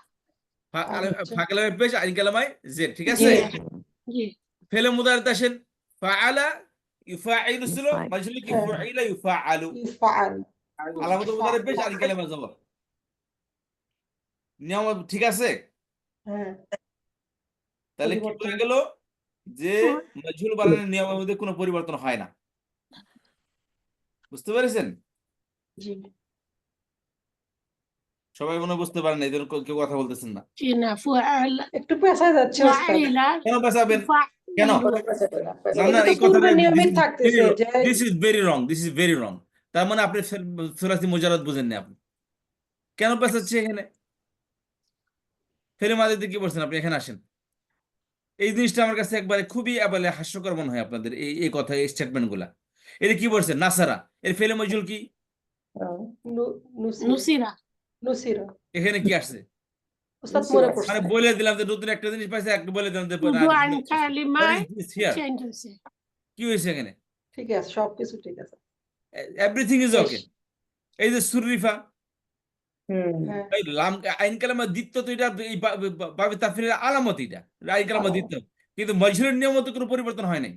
ফাকালামের পেশ আইন কালামায় জের, ঠিক আছে? জি জি ফেলে মুদারিতে আসেন ফাআলা ইউফাইলু ছিল, মাজহুল কি হ্যাঁ ফুইলা ইউফাআলু, ইফআল আলামত মুদারে পেশ আইন কালামা জবর, নিয়ম ঠিক আছে? হ্যাঁ তাহলে কি পরিবর্তন বোঝা গেল যে মাজহুল বানানোর নিয়মের মধ্যে কোনো পরিবর্তন হয় না, বুঝতে পেরেছেন? জি সবাই মনে হয় বুঝতে পারেন না, এই জন্য কেউ কথা বলতেছেন না। জি না ফুআল একটু পেশা যাচ্ছে উস্তাদ ফাইলা কেন পেঁচাবেন? কেন? ওটা পেঁচাবে না, না পেঁচাবে না, এটা তো এই কথাটা পূর্বের নিয়মেই থাকতেছে যে this is very wrong, this is very wrong. তার মানে আপনি সুলাসি মুজারাদ বুঝেননি আপনি। কেন পেঁচাচ্ছে এখানে? ফেলে মাদিতে কি বলছেন আপনি? এখানে আসেন। এই জিনিসটা আমার কাছে একবারে খুবই বলে হাস্যকর মনে হয় আপনাদের এই কথা, এই স্টেটমেন্ট গুলা। এটা কি বলছেন? নাসারা এর ফেলে মজুল কি? নুসিরা নুসিরা নুসিরা এখানে কি আসছে? উস্তাদ মনে নুসিরা। মানে পড়ছে বলে দিলাম যে নতুন একটা জিনিস পাইছে, একটা বলে দিলাম যে শুধু আইন কালিমায় চেঞ্জ হয়েছে। কি হয়েছে এখানে? ঠিক আছে, সবকিছু ঠিক আছে। Everything is okay. এই যে সুরিফা, হ্যাঁ এই লাম আইন কালামা দ্বিত্ব, তো এটা এই বাবে তাফসীরের আলামত, এটা আইন কালামা আলামত। দ্বিত্ব, কিন্তু মজহুরের নিয়ম তো কোনো পরিবর্তন হয় নাই।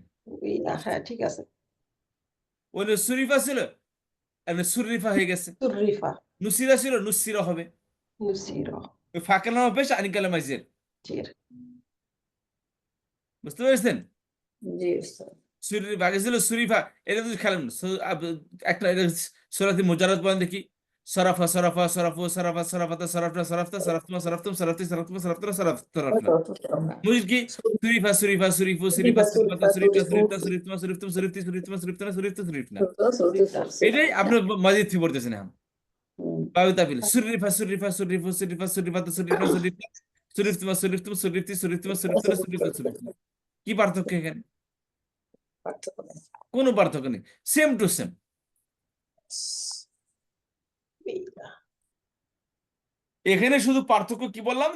হ্যাঁ ঠিক আছে। ওই যে সুরিফা ছিল, এখন সুরিফা হয়ে গেছে। সুরিফা নুসিরা ছিল, নুসিরা হবে। নুসিরা ওই ফা কালামা পেশ, আইন কালামা জের। জির বুঝতে পেরেছেন? জি স্যার। আগে ছিল সুরিফা। এটা যদি খেলেন একটা সূরাতে মুজাররদ বলেন দেখি। সরাফা সরাফা সরাফু সরাফা সরাফাতা সরাফনা সরাফতা সরাফতুমা সরাফতুম সরাফতি সরাফতুমা সরাফতুনা সরাফনা। মুজিদ কি? সুরিফা সুরিফা সুরিফু সুরিফা সুরিফাতা সুরিফা সুরিফতা সুরিফতুমা সুরিফতুম সুরিফতি সুরিফতুমা সুরিফতানা সুরিফতু সুরিফনা। এটাই আপনি মাজিদ ফি পড়তেছেন এখন। বাবু তাফিল সুরিফা সুরিফা সুরিফু সুরিফা সুরিফাতা সুরিফনা সুরিফতা সুরিফতুমা সুরিফতুম সুরিফতি সুরিফতুমা সুরিফতানা সুরিফতু সুরিফনা। কি পার্থক্য এখানে? কোনো পার্থক্য নেই, সেম টু সেম। এখানে শুধু পার্থক্য কি বললাম,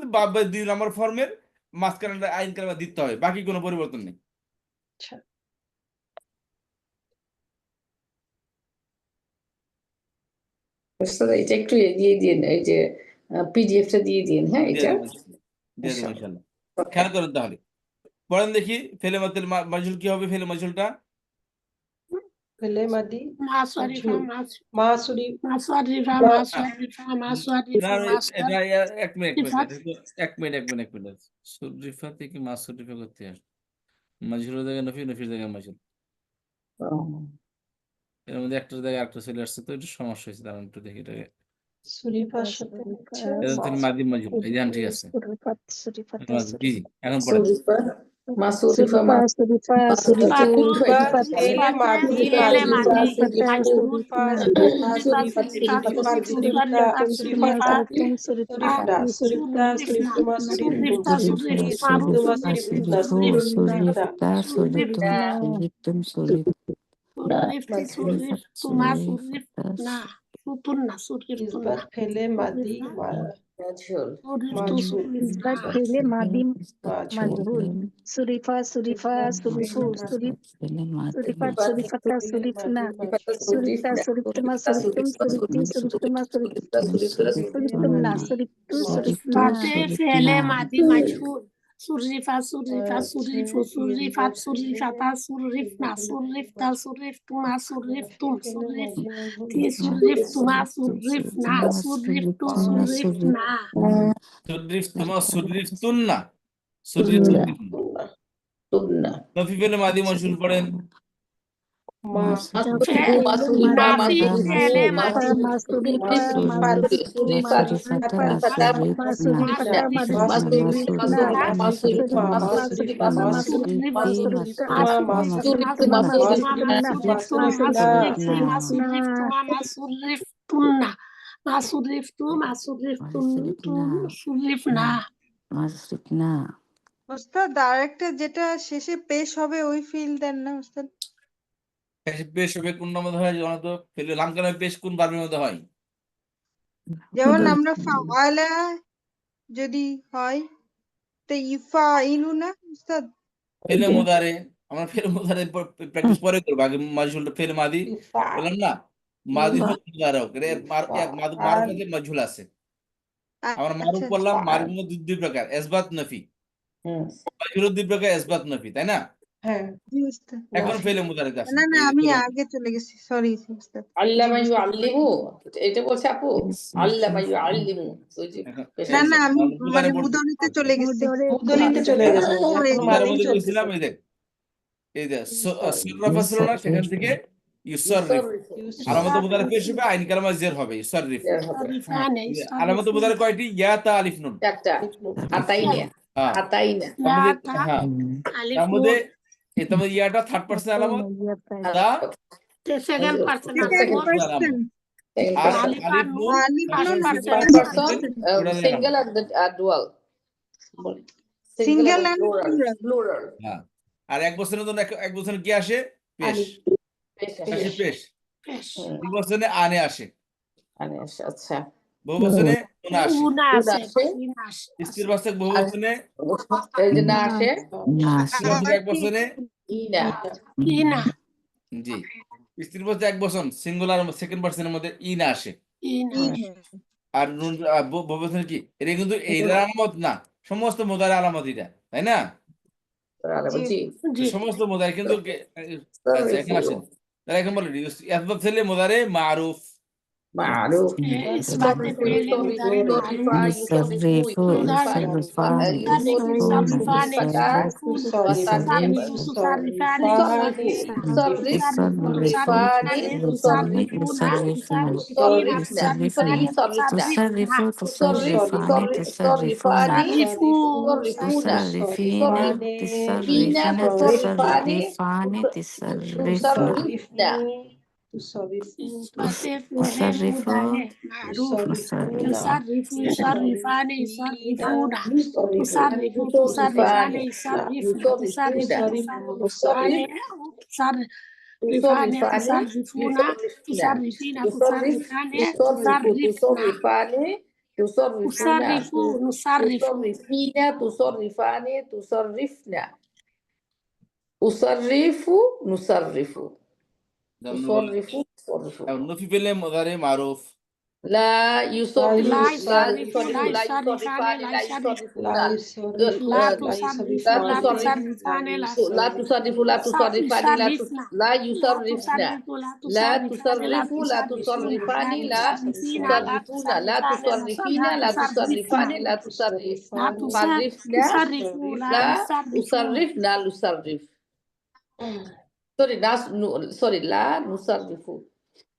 2 নম্বর ফর্মের মাঝখানে আইন কালামা দিতে হয়, বাকি কোনো পরিবর্তন নেই। আচ্ছা স্যার এটা একটু এগিয়ে দিন, এই যে পিডিএফটা দিয়ে দিন। হ্যাঁ দিয়ে এটা দেবো, দিয়ে দেবো ইনশাল্লাহ। খেয়াল করেন তাহলে, পড়েন দেখি ফেলে মাতুল মাজহুল কি হবে? ফেলে মাজহুলটা ফেলে মাদি মাসরিফা মাসুরি না, এটা এক মিনিট সুরিফা থেকে মাসরিফা করতে আসে। মাজহুলের জায়গায় নফি, নফির জায়গায় মাজহুল, এর মধ্যে একটার জায়গায় একটা চলে আসছে, তো একটু সমস্যা হয়েছে। দাঁড়ান একটু দেখি এটাকে। সুরিফার সাথে হচ্ছে এটা তো মাদি মাজহুল, এই যে ঠিক আছে। জি, এখন পড়েন। সুরিফা মাসুরিফা সুরিফা সুরিফা ফেলে মাদি ফেলে মাদি মাজহুল মাজহুল সুরিফা সুরিফতুমা সুরিফতুমা সুরিফতুমা ইসবাত ফেলে মাদি মাজহুল ফেলে মাদি মাজহুল মাজহুল সুরিফা সুরিফা সুরিফু সুরিফা সুরিফাতা সুরিফনা সুরিফতা সুরিফতুমা সুরিফতুম সুরিফতি সুরিফতুমা সুরিফতুমনা সুরিফতু সুরিফতুনা বাতে ফেলে মাদি মাজহুল সুরিফা সুরিফা সুরিফু সুরিফাত সুরিফাতা সুরিফনা সুরিফতা সুরিফতুমা সুরিফতুম সুরিফতি সুরিফতুমা সুরিফনা সুরিফতু সুরিফনা সুরিফতুমা সুরিফতুন্না সুরিফতুন্না। তুমনা নফি ফেলে মাদি মাজহুল পড়েন। ওস্তাদ আরেকটা যেটা শেষে পেশ হবে ওই ফিল দেন না ওস্তাদ? পেশ হবে কোন নামের মধ্যে হয়? জানো তো, ফেলে লামকালামে পেশ কোন বার্বের মধ্যে হয়? যেমন আমরা ফাওয়ালা যদি হয় তো ইফাইলু না ওস্তাদ? ফেলে মুদারে, আমরা ফেলে মুদারে প্র্যাকটিস পরে করবো, আগে মাজহুলটা ফেলে মাদি বললাম না, মাদি হোক মুদারে হোক, মারুফে মাজহুল আছে। আমরা মারুফ বললাম, মারুফের মধ্যে 2 প্রকার, ইসবাত নফি। মাজহুলের 2 প্রকার, ইসবাত নফি, তাই না? হ্যাঁ এখন ফেলে মুদারে আছে। না আমি আগে চলে গেছি, সরি ওস্তাদ। আল্লামা ইউআল্লিমু, এটা বলছে আপু, আল্লামা ইউআল্লিমু। ওই যে না আমি মানে মুদরিতে চলে গেছি। মুদরিতে চলে গেছে এখন মাদি বলছিলাম, এই দেখ, এই যে সুররাফা ছিল না, সেখান থেকে ইউসাররিফ। আলামত মুদারে পেশ হবে, আইন কালামা জের হবে, ইউসাররিফ। আলামত মুদারে কয়টি? ইয়া তা আলিফ নুন। একটা আতাইনিয়া হ্যাঁ আতাইনা তার মধ্যে তা হ্যাঁ আলিফ তার মধ্যে তার মধ্যে ইয়াটা থার্ড পার্সন আলামত, দা সেকেন্ড পার্সন সেকেন্ড আলামত, পার্সন আলামত, আর আলিফ আর আলিফ নুন নুন আলিফ ফার্স্ট নুন person first person plural single আলামত। আর ডুয়াল সিঙ্গেল সিঙ্গেল এবং এন্ড প্লুরাল প্লুরাল। প্লুরাল হ্যাঁ আর এক বছরের জন্য এক বছরে কি আসে? পেশ আলিফ বেশ আসে আসে পেশ। পেশ দুই বছরে আনে আসে, আনে আসে আচ্ছা বহু বছরে উনা আসে, উনা উন আছে আসে ইনা আসে স্ত্রীর বাচ্চা বহু আর বছরে, এই যে না আসে নাস স্ত্রীর বাচ্চা এক বছরে, ইনা ইনা জি স্ত্রীর বাচ্চা এক বছর সিঙ্গুলার সেকেন্ড পার্সনের মধ্যে ইনা আসে। ইনা আর নুন বহু বছরে কি? এটা কিন্তু এইটার আলামত না, সমস্ত মোদার আলামত এটা, তাই না? জি জি জি সমস্ত মোদার কিন্তু আচ্ছা এখন আসেন, তাহলে এখন বলেন এসবাব ছেলে মোদারে মারুফ, معروف ইসবাতে ফেলে মুদারে মারুফ يصرف يصرفان يصرفان يصرفون يصرفون يصرفون تصرفان تصرفان يصرفون يصرفون تصرفان تصرفون تصرفان تصرفون تصرفين تصرفين تصرفان تصرفنا إثبات فعل تصرف مضارع معروف تصرف يصرف يصرفان يصرفون تصرف تصرفان يصرف تصرف تصرفان تصرفان تصرفون تصرفين تصرفان تصرفنا نصرف نصرف تصرفين تصرفان تصرفنا أصرف نصرف تصرف تصرف নফি পেলে মোদারে মারুফ, لا يصرف لا لا يصرف لا يصرفان لا يصرفون لا لا تصرف لا تصرفان لا تصرف لا تصرفان يصرفنا لا يصرفنا لا لا تصرف لا تصرف لا تصرفان لا تصرفين تصرفون لا تصرفين لا تصرفان لا تصرفنا لا لا تصرفون أصرفنا نصرف سوري ناس سوري لا نصرف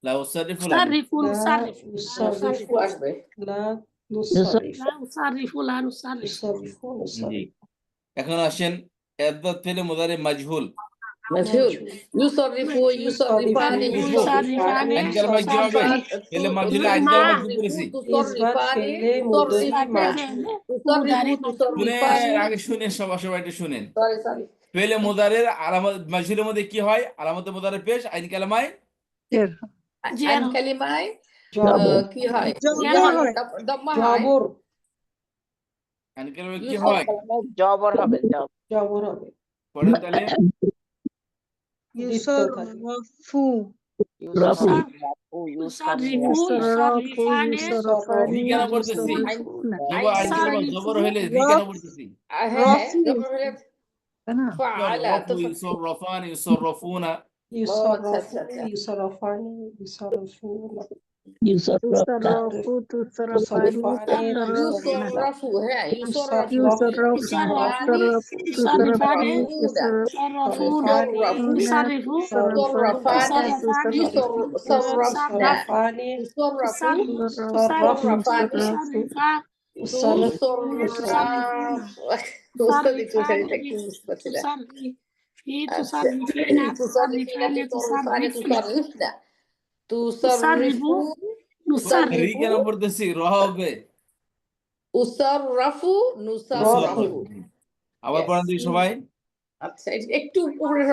লা উসারিফু نصرف نصرف نصرف أشبه لا نصرف لا نصرف لا نصرف نصرف জি। এখন আসেন এদাত পেলে মোদারে মাজহুল, مجهول يصرف يصرفان يصرفان আইন কালামা কি হবে? পেলে মাজহুলে আইন কালামা কি করেছি? تصرفان শুনে আগে শুনেন সবাই একটু শুনেন। পেলে মোদারের আলামত মাজহুলের মধ্যে কি হয়? আলামতে মোদারে পেশ, আইন কালামায় عن كلمة কি হয় দম্মা হয় জবর আইন কালামায় কি হয়? জবর হবে জবর হবে পড়েন তাহলে ইউসাররাফু রি কেন পড়তেছি? আইন কালামা জবর হইলে রি কেন পড়তেছি? فعلا ইউসাররাফান ইউসাররাফুনা, يصرفان يصرفون يصرفوا تصرفان يصرفوا ها يصرفان يصرفان تصرفان يصرفون يصرفوا يصرفان রি কেন পড়তেছি? র হবে উসাররাফু নুসাররাফু আবার পড়েন দিই সবাই। আচ্ছা একটু উপরে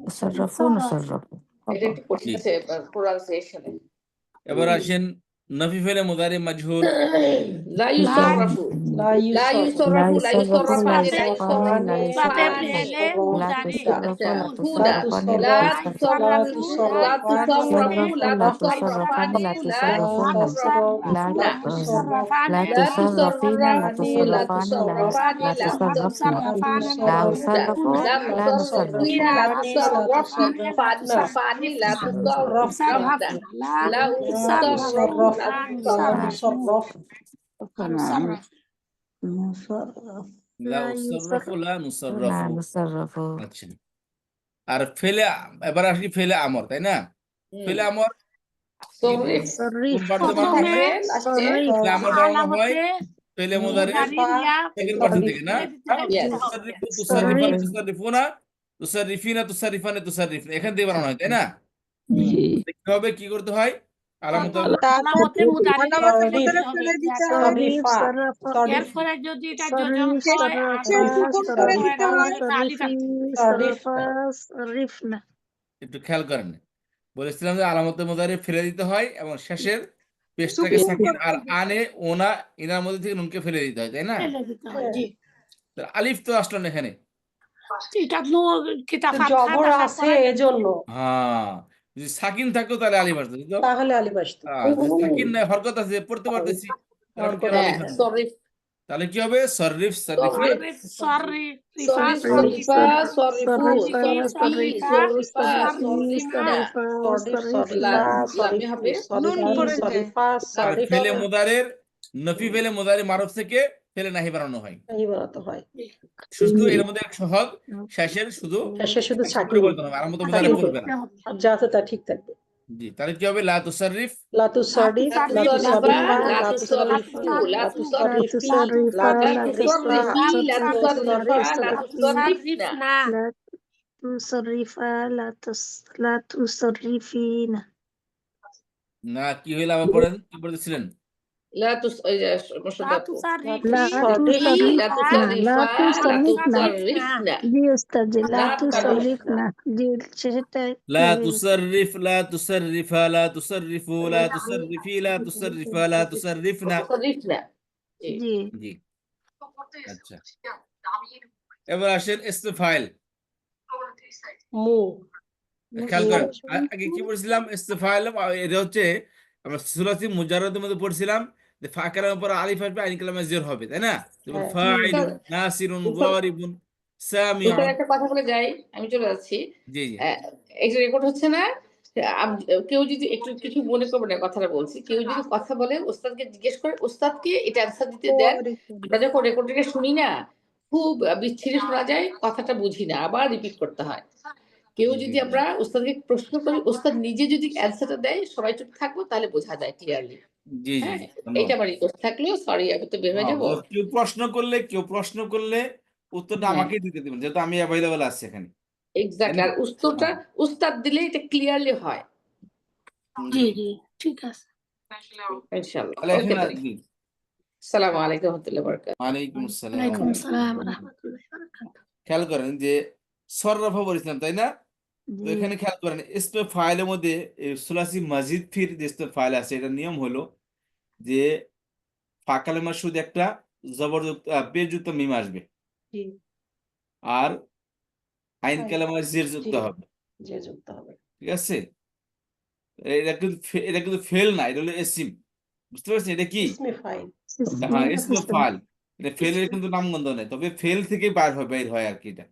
يصرفون يصرفون এটা একটু কঠিন আছে প্রনাউন্সিয়েশনে এবার আসেন নফি ফেলে মুদারি মাজহুর لا لا يصرف لا لا يصرف يصرف لا لا يصرف يصرف لا لا يصرفان لا يصرف إثبات يصرفان فعل لا مضارع تصرف لا هنا تصرفان لا لا تصرف تصرف لا لا تصرف تصرف لا لا تصرفان لا تصرفان لا تصرفان لا تصرف لا لا تصرفان لا لا تصرفين لا تصرفان لا لا لا تصرفن تصرفان لا لا أصرفوا لا لا تصرفين نصرف لا تصرفان لا تصرفان لا تصرفن لا تصرفين لا نصرف لا نصرف লা উসররফু লা لا নুসররফু نصرف আচ্ছা আর ফেলে এবার আসি ফেলে আমর তাই না ফেলে আমর صرف কোন صريف বাড়িতে বানানো প্রথমে হয় صريف ফেলে আমর বানানো হয় আলামতে ফেলে মুদারি মুদারির ইয়া সেকেন্ড পার্সন থেকে না Yes. তুসাররিফু তুসাররিফান صريف তুসাররিফুনা তুসাররিফিনা তুসাররিফানে তুসাররিফিনা এখান থেকে বানানো হয় তাই না দেখতে হবে কি করতে হয় আলামত আলামতে মুদারির ইয়া ফেলে দিতে হবে صريف জায়গা صرف এরপরে যদি এটা যোজন صريف হয় صرفا আগে সুকুন করে তো দিতে এটা হয় একটা আলিফ صرفي আছে صرفا صرفنا একটু খেয়াল করেন বলেছিলাম যে আলামতে মুদারি ফেলে দিতে হয় এবং শেষের পেশটাকে সুকুন সাকিন করতে আর হবে। আনে ওনা ইনার মধ্যে থেকে নুনকে ফেলে দিতে হয় তাই না ফেলে দিতে হয় জি তাহলে আলিফ তো আসলো না এখানে এটা কিতা তো ফাতহা জবর থাকার আছে পরে এজন্য হ্যাঁ যদি সাকিন থাকতো তাহলে আলিফ আসতো বুঝছো? তাহলে আলিফ আসতো যদি সাকিন নাই হরকত আছে পড়তে পারতেছি কারণ কি হরকত আলিফ হ্যাঁ আসবে। صرف তাহলে কি হবে সররিফ সররিফি صرف صرفا صرف صرفا صرفوا صرف صرفي صرفي صرفا صرفي صرفنا صرفا সরিফ লা সরিফা লামে সরিফু হবে নুন সরিফি পড়ে যায়। সরিফা আর সরিফ ফেলে মুদারের নফি ফেলে মুদারি মারুফ থেকে ফেলে নাহি বানানো হয় এই বানাতে হয় শুধু এর মধ্যে এক সহগ শেষের শুধু শেষে শুধু একটা সাকিন পরিবর্তন হবে আর মতো মুদারে সাকিন বলবে না আর যা আছে তা ঠিক থাকবে জি তাহলে কি হবে লা তুসাররিফ লাতু সরিফ لا লাতু تصرفا সরিফা لا লাতু تصرفوا সরিফু لا লাতু لا সরিফি تصرفا تصرفا লাতু لا لا تصرفي لا تصرفا لا تصرفنا صرفنا لا تصرفا لا تصرفين না কি হইলো আবার পড়েন কি বলতেছিলেন لا لا مصدقوا لا تصرفي لا تصرفنا لا تصرفا لا تصرفنا تصرفنا জি ওস্তাদ জি লা لا তুসারিফনা জি শেষেরটা لا تصرف لا تصرفا لا تصرفوا لا تصرفي لا تصرفا لا تصرفنا تصرفنا জি জি আচ্ছা এবার আসেন ইসমে ফাইল মু খেয়াল করেন আগে কি পড়ছিলাম ইসমে ফাইল এটা হচ্ছে আমরা সুলাসি মুজাররদের মধ্যে পড়ছিলাম যে ফা কালামের উপর আলিফ আসবে আইন কালামে জের হবে তাই না যেমন হ্যাঁ। ফাইলুন নাসিরুন যারিবুন এখানে সামিউন একটা কথা বলে যাই আমি চলে যাচ্ছি জি জি এটা রেকর্ড হচ্ছে না কেউ যদি একটু কিছু মনে করবে না কথাটা বলছি কেউ যদি কথা বলে ওস্তাদকে জিজ্ঞেস করে ওস্তাদকে এটা অ্যান্সার দিতে দেন আমরা যখন রেকর্ডিংটা শুনি না খুব বিচ্ছিরি শোনা যায় কথাটা বুঝি না আবার রিপিট করতে হয় কেউ যদি আমরা ওস্তাদকে প্রশ্ন করি ওস্তাদ নিজে যদি অ্যান্সারটা দেয় সবাই চুপ থাকবো তাহলে বোঝা যায় ক্লিয়ারলি জি জি হ্যাঁ ধন্যবাদ। এটা আমার রিকোয়েস্ট থাকলেও সরি আমি তো বের হয়ে যাবো কেউ প্রশ্ন করলে উত্তরটা হ্যাঁ। আমাকে দিতে দিবেন যেহেতু আমি অ্যাভেলেবল আছি এখানে এক্স্যাক্টলি আর উত্তরটা উস্তাদ দিলে এটা ক্লিয়ারলি হয় জি জি ঠিক আছে ইনশাআল্লাহ তাহলে ওকে এখানে জি আসসালামু আলাইকুম ওয়া রাহমাতুল্লাহি ওয়া বারাকাতুহু ওয়ালাইকুম আসসালাম ওয়ালাইকুম আসসালাম ওয়া রাহমাতুল্লাহি ওয়া বারাকাতুহু খেয়াল করেন যে সররফা বলেছিলাম তাই না তো জি এখানে খেয়াল করেন ইসমে ফাইলের মধ্যে সুলাসি মাজিদ ফির যে ইসমে ফাইল আছে এটা নিয়ম হলো যে ফা কালেমার শুধু একটা জবরযুক্ত পেযুক্ত মিম আসবে জি আর আইন আইন কালেমার জের যুক্ত জি। হবে যে যুক্ত হবে ঠিক আছে এটা কিন্তু ফেল না এটা হলো এসিম বুঝতে পারছেন এটা কি ইসমে ফাইল হ্যাঁ ইসমে ফাইল এটা ফেলের কিন্তু নামগন্ধ নেই তবে ফেল থেকে বের হয় আর কি এটা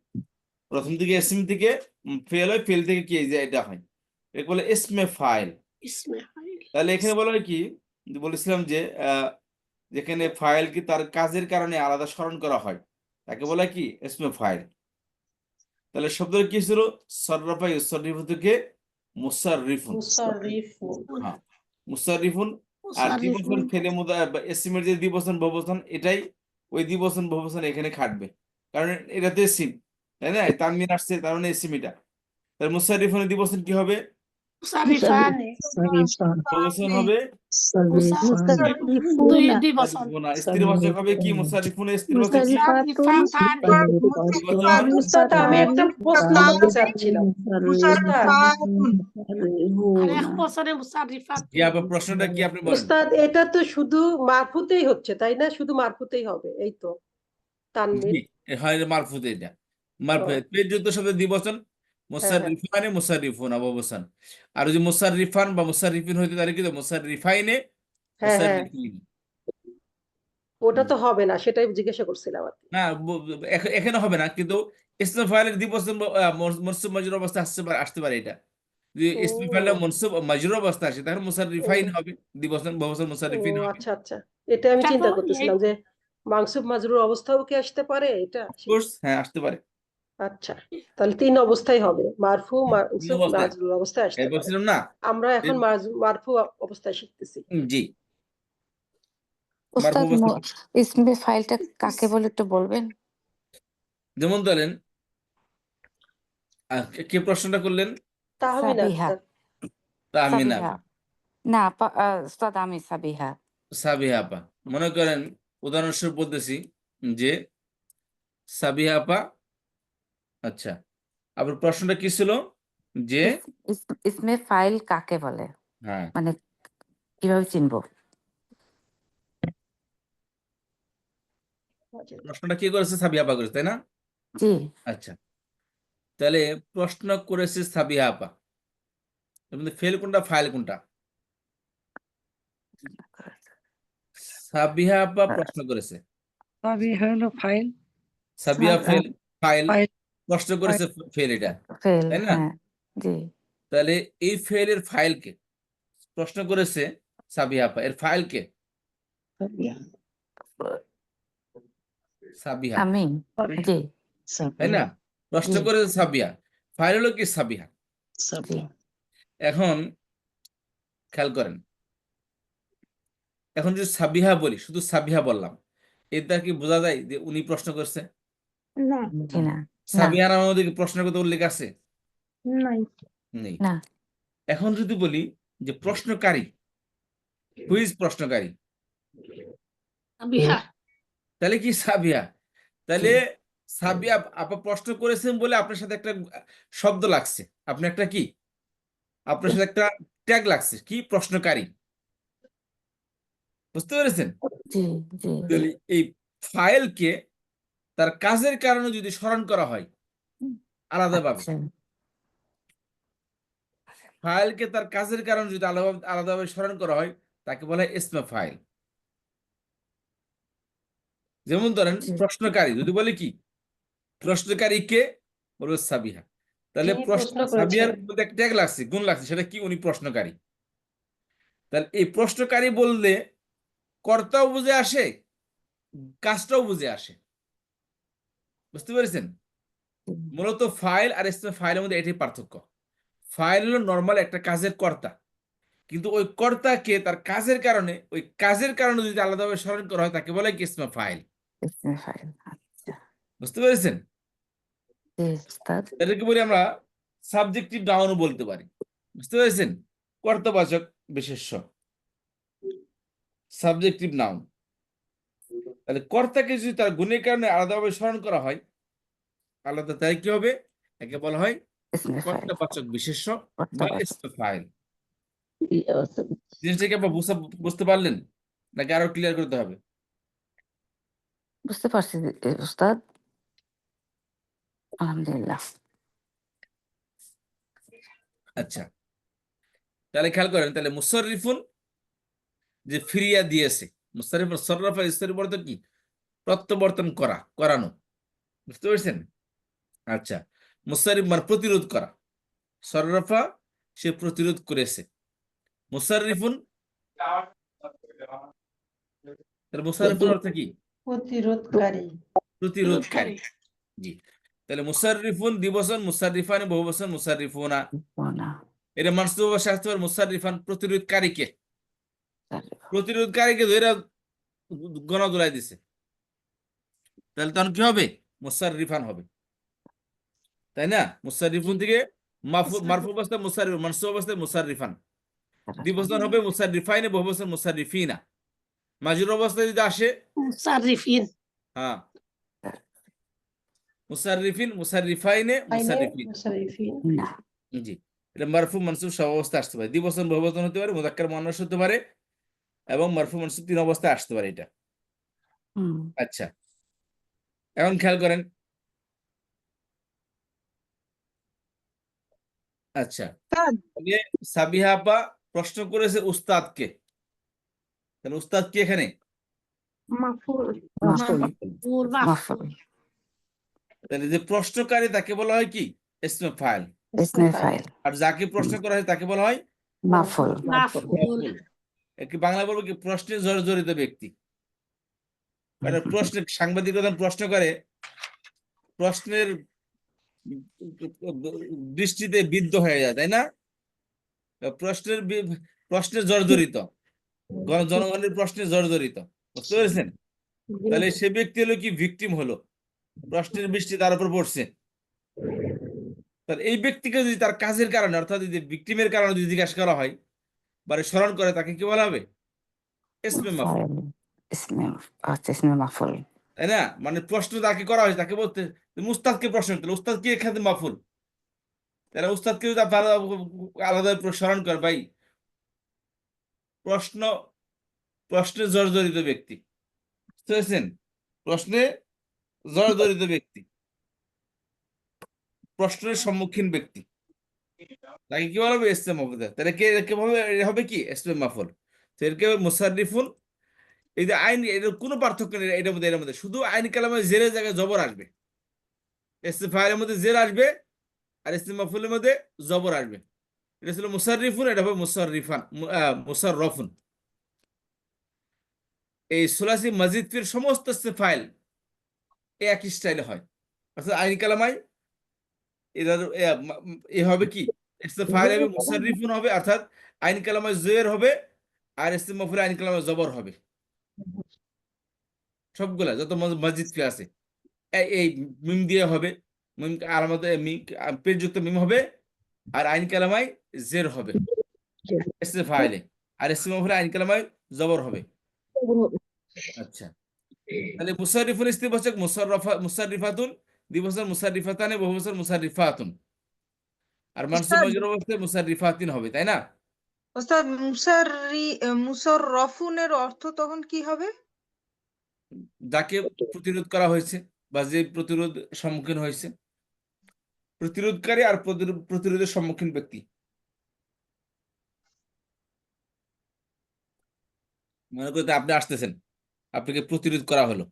প্রথম দিকে এসিম থেকে ফেল হয় ফেল থেকে কি যে এটা হয় এটা বলে ইসমে ফাইল ইসমে ফাইল তাহলে এখানে বলা হয় কি যে বলেছিলাম যে যেখানে ফাইল কি তার কাজের কারণে আলাদা স্মরণ করা হয় তাকে বলা হয় কি ইসমে ফাইল তাহলে শব্দটা কি ছিল সররফা ইউসররিফু থেকে মুসাররিফুন মুসাররিফু হ্যাঁ মুসাররিফুন আর দ্বিবচন ফেলে এসিমের যে দ্বিবচন বহুবচন এটাই ওই দ্বিবচন বহুবচন এখানে খাটবে কারণ এটা তো এসিম তাই না তানমিন আসছে তার মানে এসিম এটা তাহলে মুসাররিফুনের দ্বিবচন কি হবে মুসারিফানে বহুবচন হবে দুই বছর মুসারিফুনা। স্ত্রীবাচক হবে কি? মুসারিফুনা স্ত্রীবাচক কি? মুসারিফাতানে বহুবচন উস্তাদ আমি একটা প্রশ্ন করতে চাচ্ছিলাম উস্তাদ আর এক বছরে মুসারিফাত কি আপনার প্রশ্নটা কি আপনি বলেন? উস্তাদ এটা তো শুধু মারফুতেই হচ্ছে তাই না? শুধু মারফুতেই হবে এই তো তানবির। জি, হয় মারফুত এটা। মারফুত পেট যুক্ত শব্দ দ্বিবচন মুসারিফানে মুসারিফুনা বহুবচন। আর যদি মুসারিফান বা মুসারিফিন হইতে তাহলে কি? মুসারিফাইনে হ্যাঁ হ্যাঁ মুসারিফিন। ওটা তো হবে না, সেটাই জিজ্ঞাসা করছিলাম আর কি। না এখানে হবে না, কিন্তু ইসমে ফাইলের দ্বিবচন মনসুব মাজরুর অবস্থা আসতে পারে এটা। যদি ও ইসমে ফাইলটা মনসুব মাজরুর অবস্থা আসে তাহলে মুসারিফাইন হবে, দ্বিবচন বহুবচন ও মুসারিফিন হবে। আচ্ছা আচ্ছা, এটা আমি এটা তো চিন্তা করতেছিলাম যে মাংসুব মাজরুর অবস্থাও কি আসতে পারে এটা। কোর্স হ্যাঁ আসতে পারে। আচ্ছা, তাহলে তিন অবস্থায় হবে, মারফু তিন মানসুব অবস্থায় মাজরুর অবস্থায় আসতে পারে। বলছিলাম না। আমরা এখন মারফু অবস্থায় শিখতেছি। জি, মারফু উস্তাদ অবস্থা। ইসমে ফাইলটা কাকে বলে একটু বলবেন? যেমন ধরেন কে প্রশ্নটা করলেন? তাহমিনা সাবিহা তাহমিনা সাবিহা আপা। না উস্তাদ আমি সাবিহা। সাবিহা আপা। মনে করেন উদাহরণস্বরূপ বলতেছি যে সাবিহা আপা। আচ্ছা, আপনার প্রশ্নটা কি ছিল? যে ইসমে ফাইল কাকে বলে, হ্যাঁ মানে কিভাবে চিনবো? প্রশ্নটা কি করেছে? সাবিহা আপা করেছে, তাই না? জি আচ্ছা, তাহলে প্রশ্ন করেছে সাবিহা আপা। ফেল কোনটা ফাইল কোনটা? সাবিহা আপা প্রশ্ন করেছে, file Sabiha fail file file প্রশ্ন করেছে ফেল, এটা ফেল, তাই না? হ্যাঁ জি। তাহলে এই ফেলের ফাইলকে প্রশ্ন করেছে সাবিহা আপা, এর ফাইলকে সাবিহা, আমি জি তাই না? প্রশ্ন জি করেছে সাবিহা, ফাইল হলো কি? সাবিহা। জি এখন খেয়াল করেন, এখন যদি সাবিহা বলি, শুধু সাবিহা বললাম, এর দ্বারা কি বোঝা যায় যে উনি প্রশ্ন করছে? না জি না না সাবিহা নামের মধ্যে কি প্রশ্নের কথা উল্লেখ আছে? নাই নেই। না এখন যদি বলি যে প্রশ্নকারী, হুইজ প্রশ্নকারী, সাবিহা তাহলে কি সাবিহা। তাহলে সাবিহা আপা প্রশ্ন করেছেন বলে আপনার সাথে একটা শব্দ লাগছে, আপনি একটা কি, আপনার সাথে একটা ট্যাগ লাগছে কি? প্রশ্নকারী। বুঝতে পেরেছেন? জি জি তাহলে এই ফাইলকে তার কাজের কারণে যদি স্মরণ করা হয় আলাদাভাবে, আচ্ছা ফাইলকে তার কাজের কারণে যদি আলাদাভাবে স্মরণ করা হয় তাকে বলা হয় ইসমে ফাইল। যেমন ধরেন জি প্রশ্নকারী যদি বলে কি? প্রশ্নকারী কে? বলবো সাবিহা। তাহলে যিনি প্রশ্ন সাবিহার করেছেন। মধ্যে একটা ট্যাগ লাগছে, গুণ লাগছে, সেটা কি? উনি প্রশ্নকারী। তাহলে এই প্রশ্নকারী বললে কর্তাও বুঝে আসে, কাজটাও বুঝে আসে। বুঝতে পেরেছেন? মূলত ফাইল আর ইসমে ফাইলের মধ্যে এটাই পার্থক্য। ফাইল হলো নর্মাল একটা কাজের কর্তা, কিন্তু ওই কর্তাকে তার কাজের কারণে, ওই কাজের কারণে যদি আলাদাভাবে স্মরণ করা হয় তাকে বলে কি? ইসমে ফাইল। ইসমে ফাইল। আচ্ছা বুঝতে পেরেছেন? জি উস্তাদ। এটাকে বলি আমরা সাবজেক্টিভ নাউনও বলতে পারি। বুঝতে পেরেছেন? কর্তবাচক বিশেষ্য, সাবজেক্টিভ নাউন। তাহলে কর্তাকে যদি তার গুণের কারণে আলাদাভাবে স্মরণ করা হয় আলাদা, তাই কি হবে? একে বলা হয় ইসমে ফাইল কর্তবাচক বিশেষ্য বা কর্তবাচক। ইসমে ফাইল। জিনিসটাকে আপনার বুঝতে পারলেন নাকি আরো ক্লিয়ার করতে হবে? বুঝতে পারছি উস্তাদ, আলহামদুলিল্লাহ। আচ্ছা, তাহলে খেয়াল করেন, তাহলে মুসাররিফুন যে ফিরিয়া দিয়েছে, মুসাররিফুন সররাফা ইসরি বলতে কি? প্রত্যাবর্তন করা, করানো। বুঝতে পেরেছেন? আচ্ছা, মুসারিফ মানে প্রতিরোধ করা, সররাফা সে প্রতিরোধ করেছে, মুসাররিফুন তাহলে মুসাররিফুন অর্থ কি? প্রতিরোধকারী। প্রতিরোধকারী। জি, তাহলে মুসাররিফুন দ্বিবচন, মুসাররিফান বহুবচন, মুসাররিফুনা। না এটা মানসুব বা আসতে পারে মুসাররিফান প্রতিরোধকারীকে, প্রতিরোধকারীকে ধরে গণা দোলাই দিছে, তাহলে তখন কি হবে? মুসাররিফান হবে, তাই না? মুসাররিফুন থেকে মারফু অবস্থায় মুসাররিফ, মানসুব অবস্থায় মুসাররিফান, দ্বিবচন হবে মুসাররিফাইনে, বহুবচন মুসাররিফিনা। মাজরুর অবস্থায় যদি আসে, মুসাররিফিন। হ্যাঁ, মুসাররিফিন, মুসাররিফাইনে, মুসাররিফিন। মুসাররিফিন। না জি, এটা মারফু মানসুব সব অবস্থায় আসতে পারে। দ্বিবচন বহুবচন হতে পারে, মুযাক্কার মুআন্নাস হতে পারে, এবং মারফু মানসুব 3 অবস্থায় আসতে পারে এটা। হুম আচ্ছা, এখন খেয়াল করেন। আচ্ছা, উস্তাদ, সাবিহা আপা প্রশ্ন করেছে উস্তাদকে, তাহলে উস্তাদ কি এখানে? মাফুল। মাফুল মাফুল মাফুল তাহলে যে প্রশ্নকারী তাকে বলা হয় কি? ইসমে ফাইল। ইসমে ফাইল আর যাকে প্রশ্ন করা হয় তাকে বলা হয় মাফুল মাফুল। মাফউল। একে বাংলা বলবো কি? প্রশ্নে জড়িত ব্যক্তি। মানে প্রশ্নে সাংবাদিকতা প্রশ্ন করে, প্রশ্নের দৃষ্টিতে বিদ্ধ হয়ে যায়, তাই না? প্রশ্নের জর্জরিত, জনগণের প্রশ্নে জর্জরিত, বুঝতে পেরেছেন? তাহলে সে ব্যক্তি হলো কি? ভিকটিম হলো, প্রশ্নের বৃষ্টি তার উপর পড়ছে। তাহলে এই ব্যক্তিকে যদি তার কাজের কারণে, অর্থাৎ যদি ভিকটিমের কারণে যদি জিজ্ঞাসা করা হয় বা স্মরণ করে, তাকে কি বলা হবে? ইসমে মাফউল, ফাইল ইসমে আচ্ছা ইসমে মাফুল তাই না? মানে প্রশ্ন তাকে করা হয়েছে, তাকে বলতে উস্তাদকে প্রশ্ন করতে, উস্তাদ কি এখানে মাফুল? তাহলে উস্তাদকে যদি আপনারা আলাদা স্মরণ করে, ভাই প্রশ্নে জর্জরিত ব্যক্তি, বুঝতে পেরেছেন? প্রশ্নে জর্জরিত ব্যক্তি, প্রশ্নের সম্মুখীন ব্যক্তি, তাকে কি বলা হবে? ইসমে মাফুল। তাহলে কে হবে কি? ইসমে মাফুল। তো এর কে মুসাররিফুন। এই যে আইন, এর কোনো পার্থক্য নেই এর মধ্যে শুধু আইন কালামে জেরের জায়গায় জবর আসবে, ইসমে ফাইলের মধ্যে জের আসবে, আর ইসমে মাফুলের মধ্যে জবর আসবে। এটা ছিল মুসাররিফুন, এটা হবে মুসাররিফান, মুসাররফুন। এই সুলাসি মাজিদ ফির সমস্ত ফাইল একই স্টাইলে হয়, অর্থাৎ আইন কালামায় এদের এ হবে কি? ফাইল হবে মুসাররিফুন হবে, অর্থাৎ আইন কালামায় জের হবে, আর ইসমে মাফুলে আইন কালামায় জবর হবে। সবগুলা যত মাজিদ ফি আছে এই মিম দিয়ে হবে, মিম আলামত পেজযুক্ত মিম হবে, আর আইন কালামায় জের হবে ইসমে ফাইলে, আর ইসমে মাফুলে আইন কালামায় জবর হবে। আচ্ছা, তাহলে মুসাররিফুন ইস্তিবাচক মুসাররিফাতুন, দ্বিবচন মুসাররিফাতানে, বহুবচন মুসাররিফাতুন, আর মানসুব উস্তাদ, মাজরুর অবস্থায় মুসাররিফাতিন হবে, তাই না? উস্তাদ মুসাররফুনের অর্থ তখন কি হবে? যাকে প্রতিরোধ করা হয়েছে বা যে প্রতিরোধ সম্মুখীন হয়েছে, প্রতিরোধকারী আর প্রতিরোধের সম্মুখীন ব্যক্তি। মনে করতে আপনি আসতেছেন, আপনাকে প্রতিরোধ করা হলো,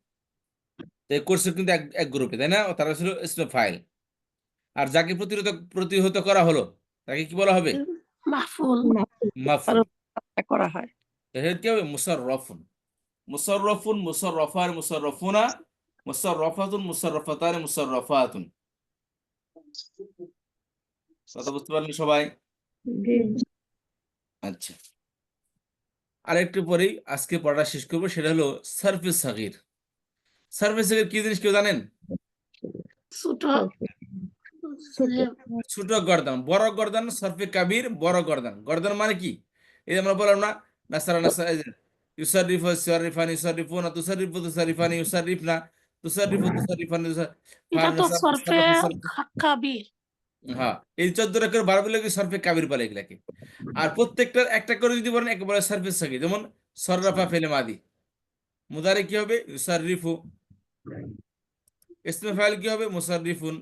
করছে কিন্তু এক গ্রুপে, তাই না? তারা ছিল ইসমে ফাইল। আর যাকে প্রতিহত করা হলো তাকে কি বলা হবে? মাফুল। মাফুল। করা হয়। এর কি হবে? মুসাররফুন, মুসাররফুন, মুসাররফান, মুসাররফুনা, মুসাররফাতুন, মুসাররফাতান, মুসাররফাতুন। কথা বুঝতে পারলেন সবাই? আচ্ছা, আরেকটু পরেই আজকে পড়াটা শেষ করবো, সেটা হলো সারফে সাগীর। সারফে সাগীর কি জিনিস কেউ জানেন? ছোট ছোট গর্দান, বড় গর্দান, সারফে কাবির বড় গর্দান। গর্দান মানে কি? এই যে আমরা বললাম না, নাসারা নাসারা, ইউসারিফু ইউসারিফানি ইউসারিফুনা, তুসারিফু তুসারিফানি ইউসারিফনা, তুসারিফু তুসারিফানি এটা তো সরফে কাবির। হ্যাঁ, এই 14টা করে বার বলে সরফে কাবির বলে এগুলাকে। আর প্রত্যেকটার একটা করে যদি বলেন একেবারে সারফে সাগীর, যেমন সররাফা ফেলে মাদি, মুদারে কি হবে? ইউসারিফু। ইসমে ফাইল কি হবে? মুসাররিফুন।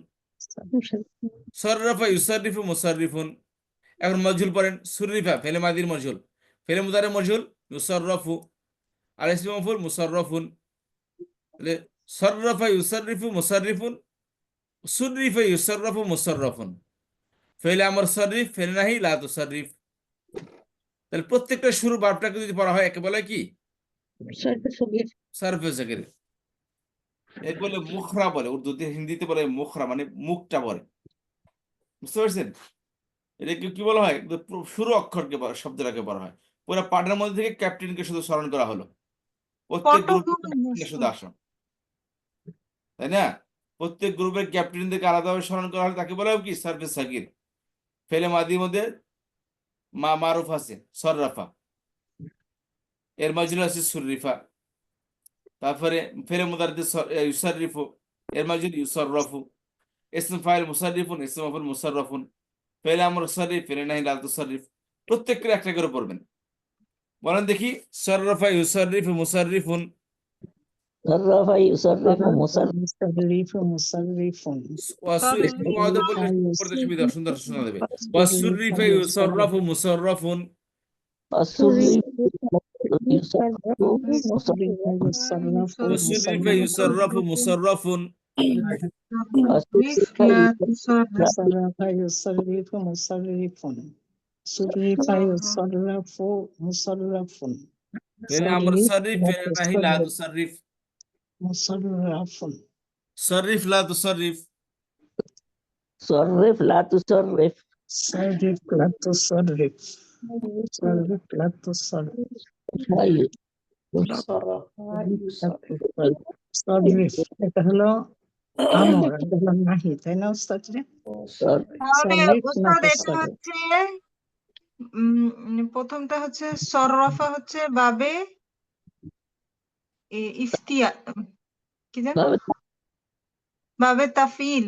সররাফা ইউসাররিফু মুসাররিফুন। এখন মজহুল পড়েন, সুররিফা ফেলে মাদির মজহুল, ফেলে মুদারে মজহুল ইউসাররফু, আর ইসমে মাফউল মুসাররফুন। তাহলে সররাফা ইউসাররিফু মুসাররিফুন, সুররিফা ইউসাররফু মুসাররফুন, ফেলে আমর সররিফ, ফেলে নাহি লা তুসাররিফ। তাহলে প্রত্যেকটা শুরু বারটাকে যদি পড়া হয় একে বলে কি? সারফে সাগীর। এর বলে মুখরা বলে, উর্দুতে হিন্দিতে বলে মুখরা, মানে মুখটা বলে, বুঝতে পারছেন? এটাকে কি বলা হয়? শুরু অক্ষরকে শব্দটাকে বলা হয়। পুরো পাঠের মধ্যে থেকে ক্যাপ্টেনকে শুধু স্মরণ করা হলো, প্রত্যেক গ্রুপে শুধু আসো, তাই না? প্রত্যেক গ্রুপের ক্যাপ্টেনদেরকে আলাদাভাবে স্মরণ করা হলো, তাকে বলা হবে কি? সারফে সাগীর। ফেলে মাদির মধ্যে মারুফ আছে সররাফা, এর মাজুল আছে সুররিফা। তারপরে ফেলে মুদারিতে ইউসাররিফু, এর মাজুল ইউসাররাফু। ইসম ফাইল মুসাররিফুন, ইসম মাফউল মুসাররাফুন। ফেলে আমর সাররিফ, ফেলে নাহি লাল তুসাররিফ। প্রত্যেককে একটা করে পড়বেন। বলেন দেখি, সররাফা ইউসাররিফু মুসাররিফুন। صرف يصرف مصرف مصرف مصرف একটু ওয়াদা বললে পড়তে সুবিধা সুন্দর শোনা যাবে। ওয়াসুররিফা ইউসাররাফু মুসাররাফুন। الصرف يصرف مصرف يصرف وسرف يصرف مصرف. صرف لا تصرف صرف يصرف مصرف صرف يصرف مصرف فين امر صرف فين نهي لا تصرف. مصرف صرف لا تصرف. صرف لا تصرف صرف لا تصرف صرف لا تصرف هاي صرف এটা হলো আমর, এটা হলো নাহি, তাই না উস্তাদ রে? তাহলে صرف لا উস্তাদ এটা تصرف হচ্ছে প্রথমটা হচ্ছে সররফা হচ্ছে বাবে ইফতিয়া কি জানো বাবে তাফিল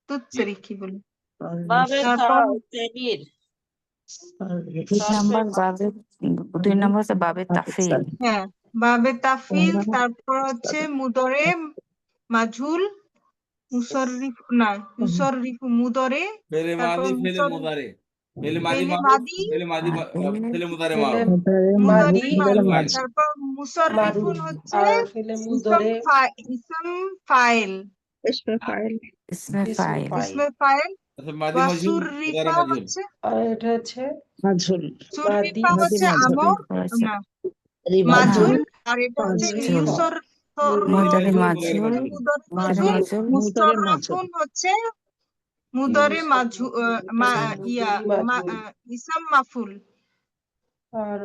তুৎসরি কি বলে তারপর দুই নম্বর হচ্ছে বাবে তাফিল। হ্যাঁ বাবে তাফিল, তারপর হচ্ছে মুদরে মাজহুল মুসররিফ না মুসররিফ মুদরে, فعل তারপর ماضي فعل مضارع. فعل ماضي ফেলে معروف، মাদি فعل ماضي فعل مضارع ফেলে معروف. মুদারি মাদি মাদি, তারপর মুসররিফুন হচ্ছে আর ফেলে মুদরে ইসম ফাইল اسم فاعل ইসমে ফাইল। ইসমে ফাইল। আচ্ছা মাদি মজহুল, মুদারি ওয়াসুররিফা মজহুল। হচ্ছে আর এটা হচ্ছে مجهول সুররিফা মাদি হচ্ছে মাজহুল। আমর না মাজহুল, আর এটা হচ্ছে মাজহুল। ইউসর মুদারি মাজহুল, মাজহুল, মুদারি মুদারি মাজহুল। মাজহুল, মুদারি মাজহুল। মুসররাফুন হচ্ছে মুদারি মাজহুল ইসম মাফুল, আর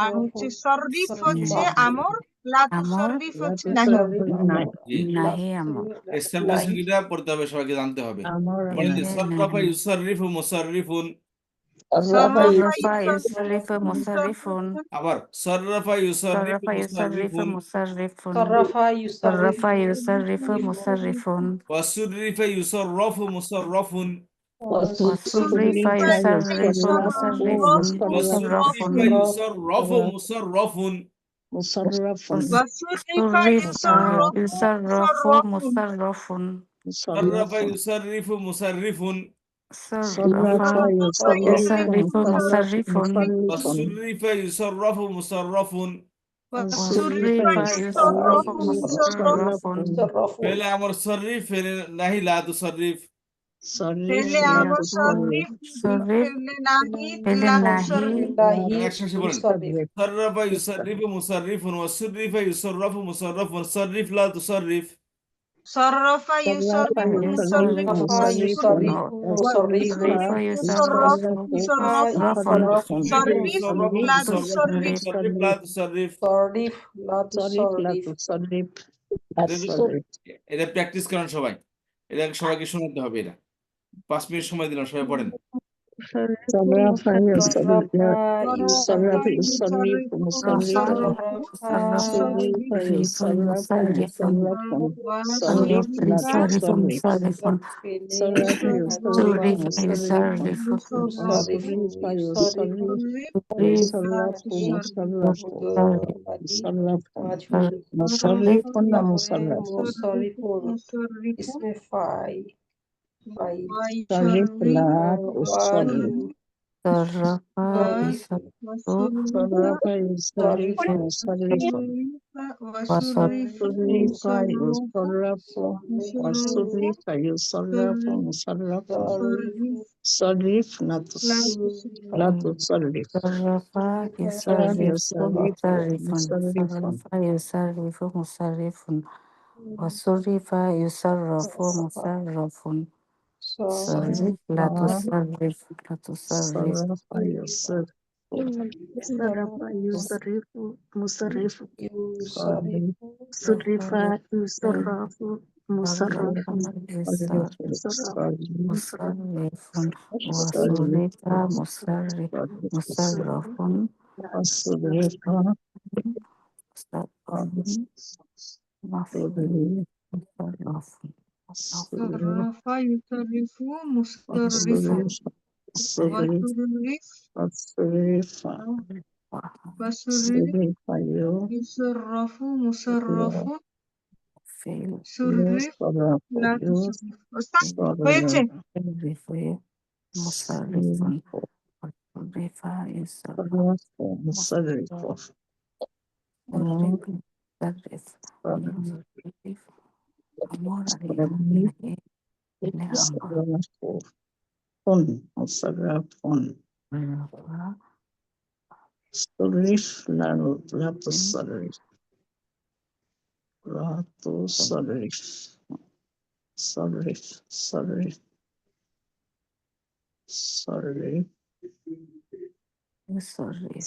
আর হচ্ছে মুসররফুন সররিফ হচ্ছে আমর, লা তুসররিফ হচ্ছে لا নাহি। تصرف জি নাহি আমর। এস্টাবলিশ কিটা পড়তে হবে, সবাইকে জানতে হবে। أمر বলেন নাহি সররাফা নাহি। ইউসাররিফু মুসাররিফুন। صرف সররাফা সররাফা ইউসাররিফু ইউসাররিফু মুসাররিফুন। আবার সররাফা ইউসাররিফু সররাফা ইউসাররিফু মুসাররিফুন। মুসাররিফুন। সররাফা সররাফা ইউসাররিফু ইউসাররিফু মুসাররিফুন। ওয়াসুররিফা ইউসাররাফু মুসাররাফুন। ওয়াসুররিফা ইউসাররিফু মুসাররিফুন মুসাররাফুন। ওয়াসুররিফা ইউসাররাফু মুসাররাফুন। مصرف ওয়াসুররিফা ওয়াসুররিফা ইউসাররাফু মুসাররাফুন। মুসাররাফুন। সররাফা ইউসাররিফু মুসাররিফুন। সররাফা ইউসাররিফু মুসাররিফুন। ওয়াসুররিফা ইউসাররাফু মুসাররাফুন। ওয়াসুররিফা ইউসাররাফু মুসাররাফুন। ফেলে আমর সররিফ, ফেলে নাহি লা তুসররিফ। ফেলে আমর সররিফ, সররিফ, ফেলে নাহি ফেলে লা নাহি, তুসররিফ। একসাথে বলেন সররাফা ইউসাররিফু মুসাররিফুন ওয়াসুররিফা ইউসাররাফু মুসাররাফুন সররিফ লা তুসররিফ। সররাফা ইউসাররিফু মুসাররিফুন সররিফা মুসাররাফুন ইউসাররাফু সররিফ লা তুসররিফ। সররিফ লা তুসররিফ। সররিফ লা صرف لا তুসররিফ تصرف এটা প্র্যাকটিস করেন সবাই, এটা সবাইকে শোনাতে হবে। এটা 5 মিনিট সময় দিলাম, সবাই পড়েন। صرف يصرف সররাফা صرف ইউসাররিফ يصرف مصرف صرف يصرف مصرف صرف لا تصرف صرف يصرف مصرف صرف يصرف مصرف مصرف مصرف مصرف মুসাররিফুন ইসমে ফাইল صرف لا تصرف সররাফা صرف يصرف مصرف صرف يصرف والصرف يصرف مصرف صرف لا تصرف সররাফা ইউসাররিফু মুসাররিফুন। সররাফা ইউসাররিফু মুসাররিফুন। ওয়াসুররিফা ইউসাররাফু মুসাররাফুন। সররিফ লা তুসররিফ লা তুসররিফ। صرف يصرف صرف يصرف مصرف صرف يصرف মুসাররাফুন মুসাররিফুন ওয়াসুরিফা মুসাররফুন মুসাররফুন صرف يصرف مصرف وصرف وصرف يصرف مصرف صرف لا تصرف হয়েছে মুসাররিফুন ওয়াসুরিফা মুসাররিফ أمور عليه صرف لا تصرف لا تصرف صرف صرف صرف يصرف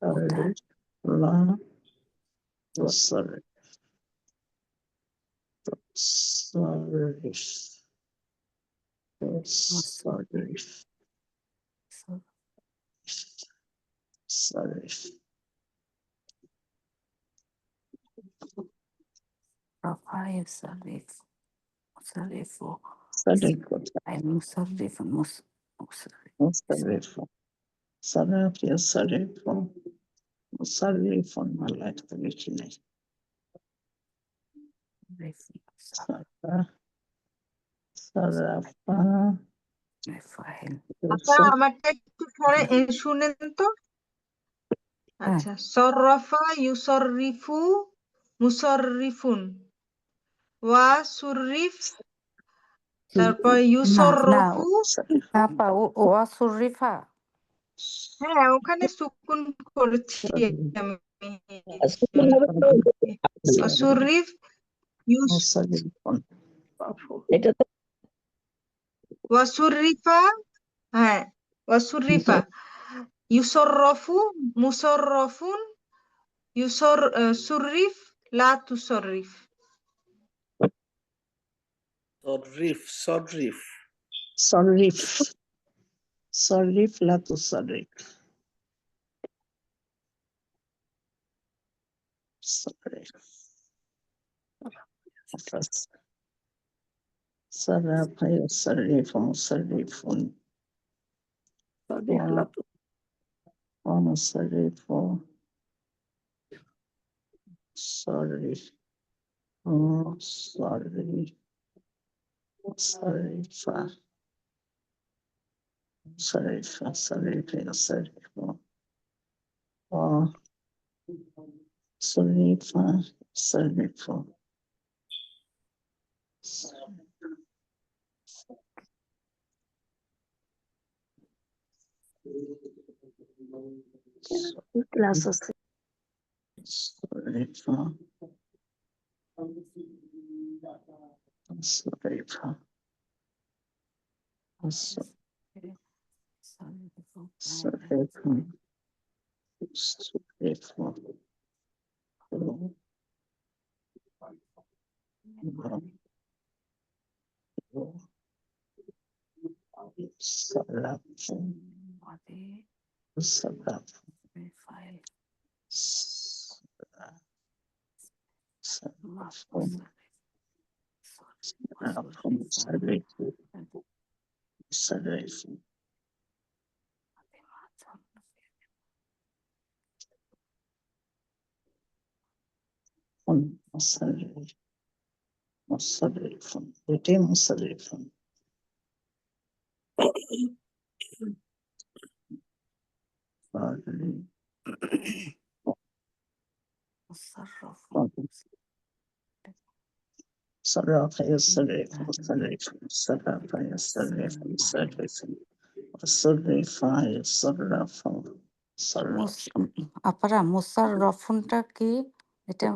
صرف لا تصرف صرف صرف صرف رفع يصرف مصرف صرف مصرف مصرف صرف يصرف مصرف ما يختلفين صرف فاعل আচ্ছা আমারটা একটু শুনেন তো আচ্ছা সররাফা ইউসররিফু মুসররিফুন ওয়া সুররিফ তারপর ইউসররফু ওয়াসুরিফা হ্যাঁ ওখানে সুকুন করেছি আমি সুররিফ مصرف এটা তো ওয়াসুররিফা হ্যাঁ ওয়াসুররিফা ইউসররফু মুসররফুন সুররিফ লা তুসররিফ صرف صرف صرف لا تصرف صرف صرف يصرف مصرف ومصرف صرف صرف صرف صرف صرف يصرف صرف صرف ক্লাস আছে صرف صرف صرف مصرف مصرف এটাই مصرف صرف يصرف مصرف صرف يصرف مصرف صرف يصرف صرف আপারা মুসাররফুনটা কি এটা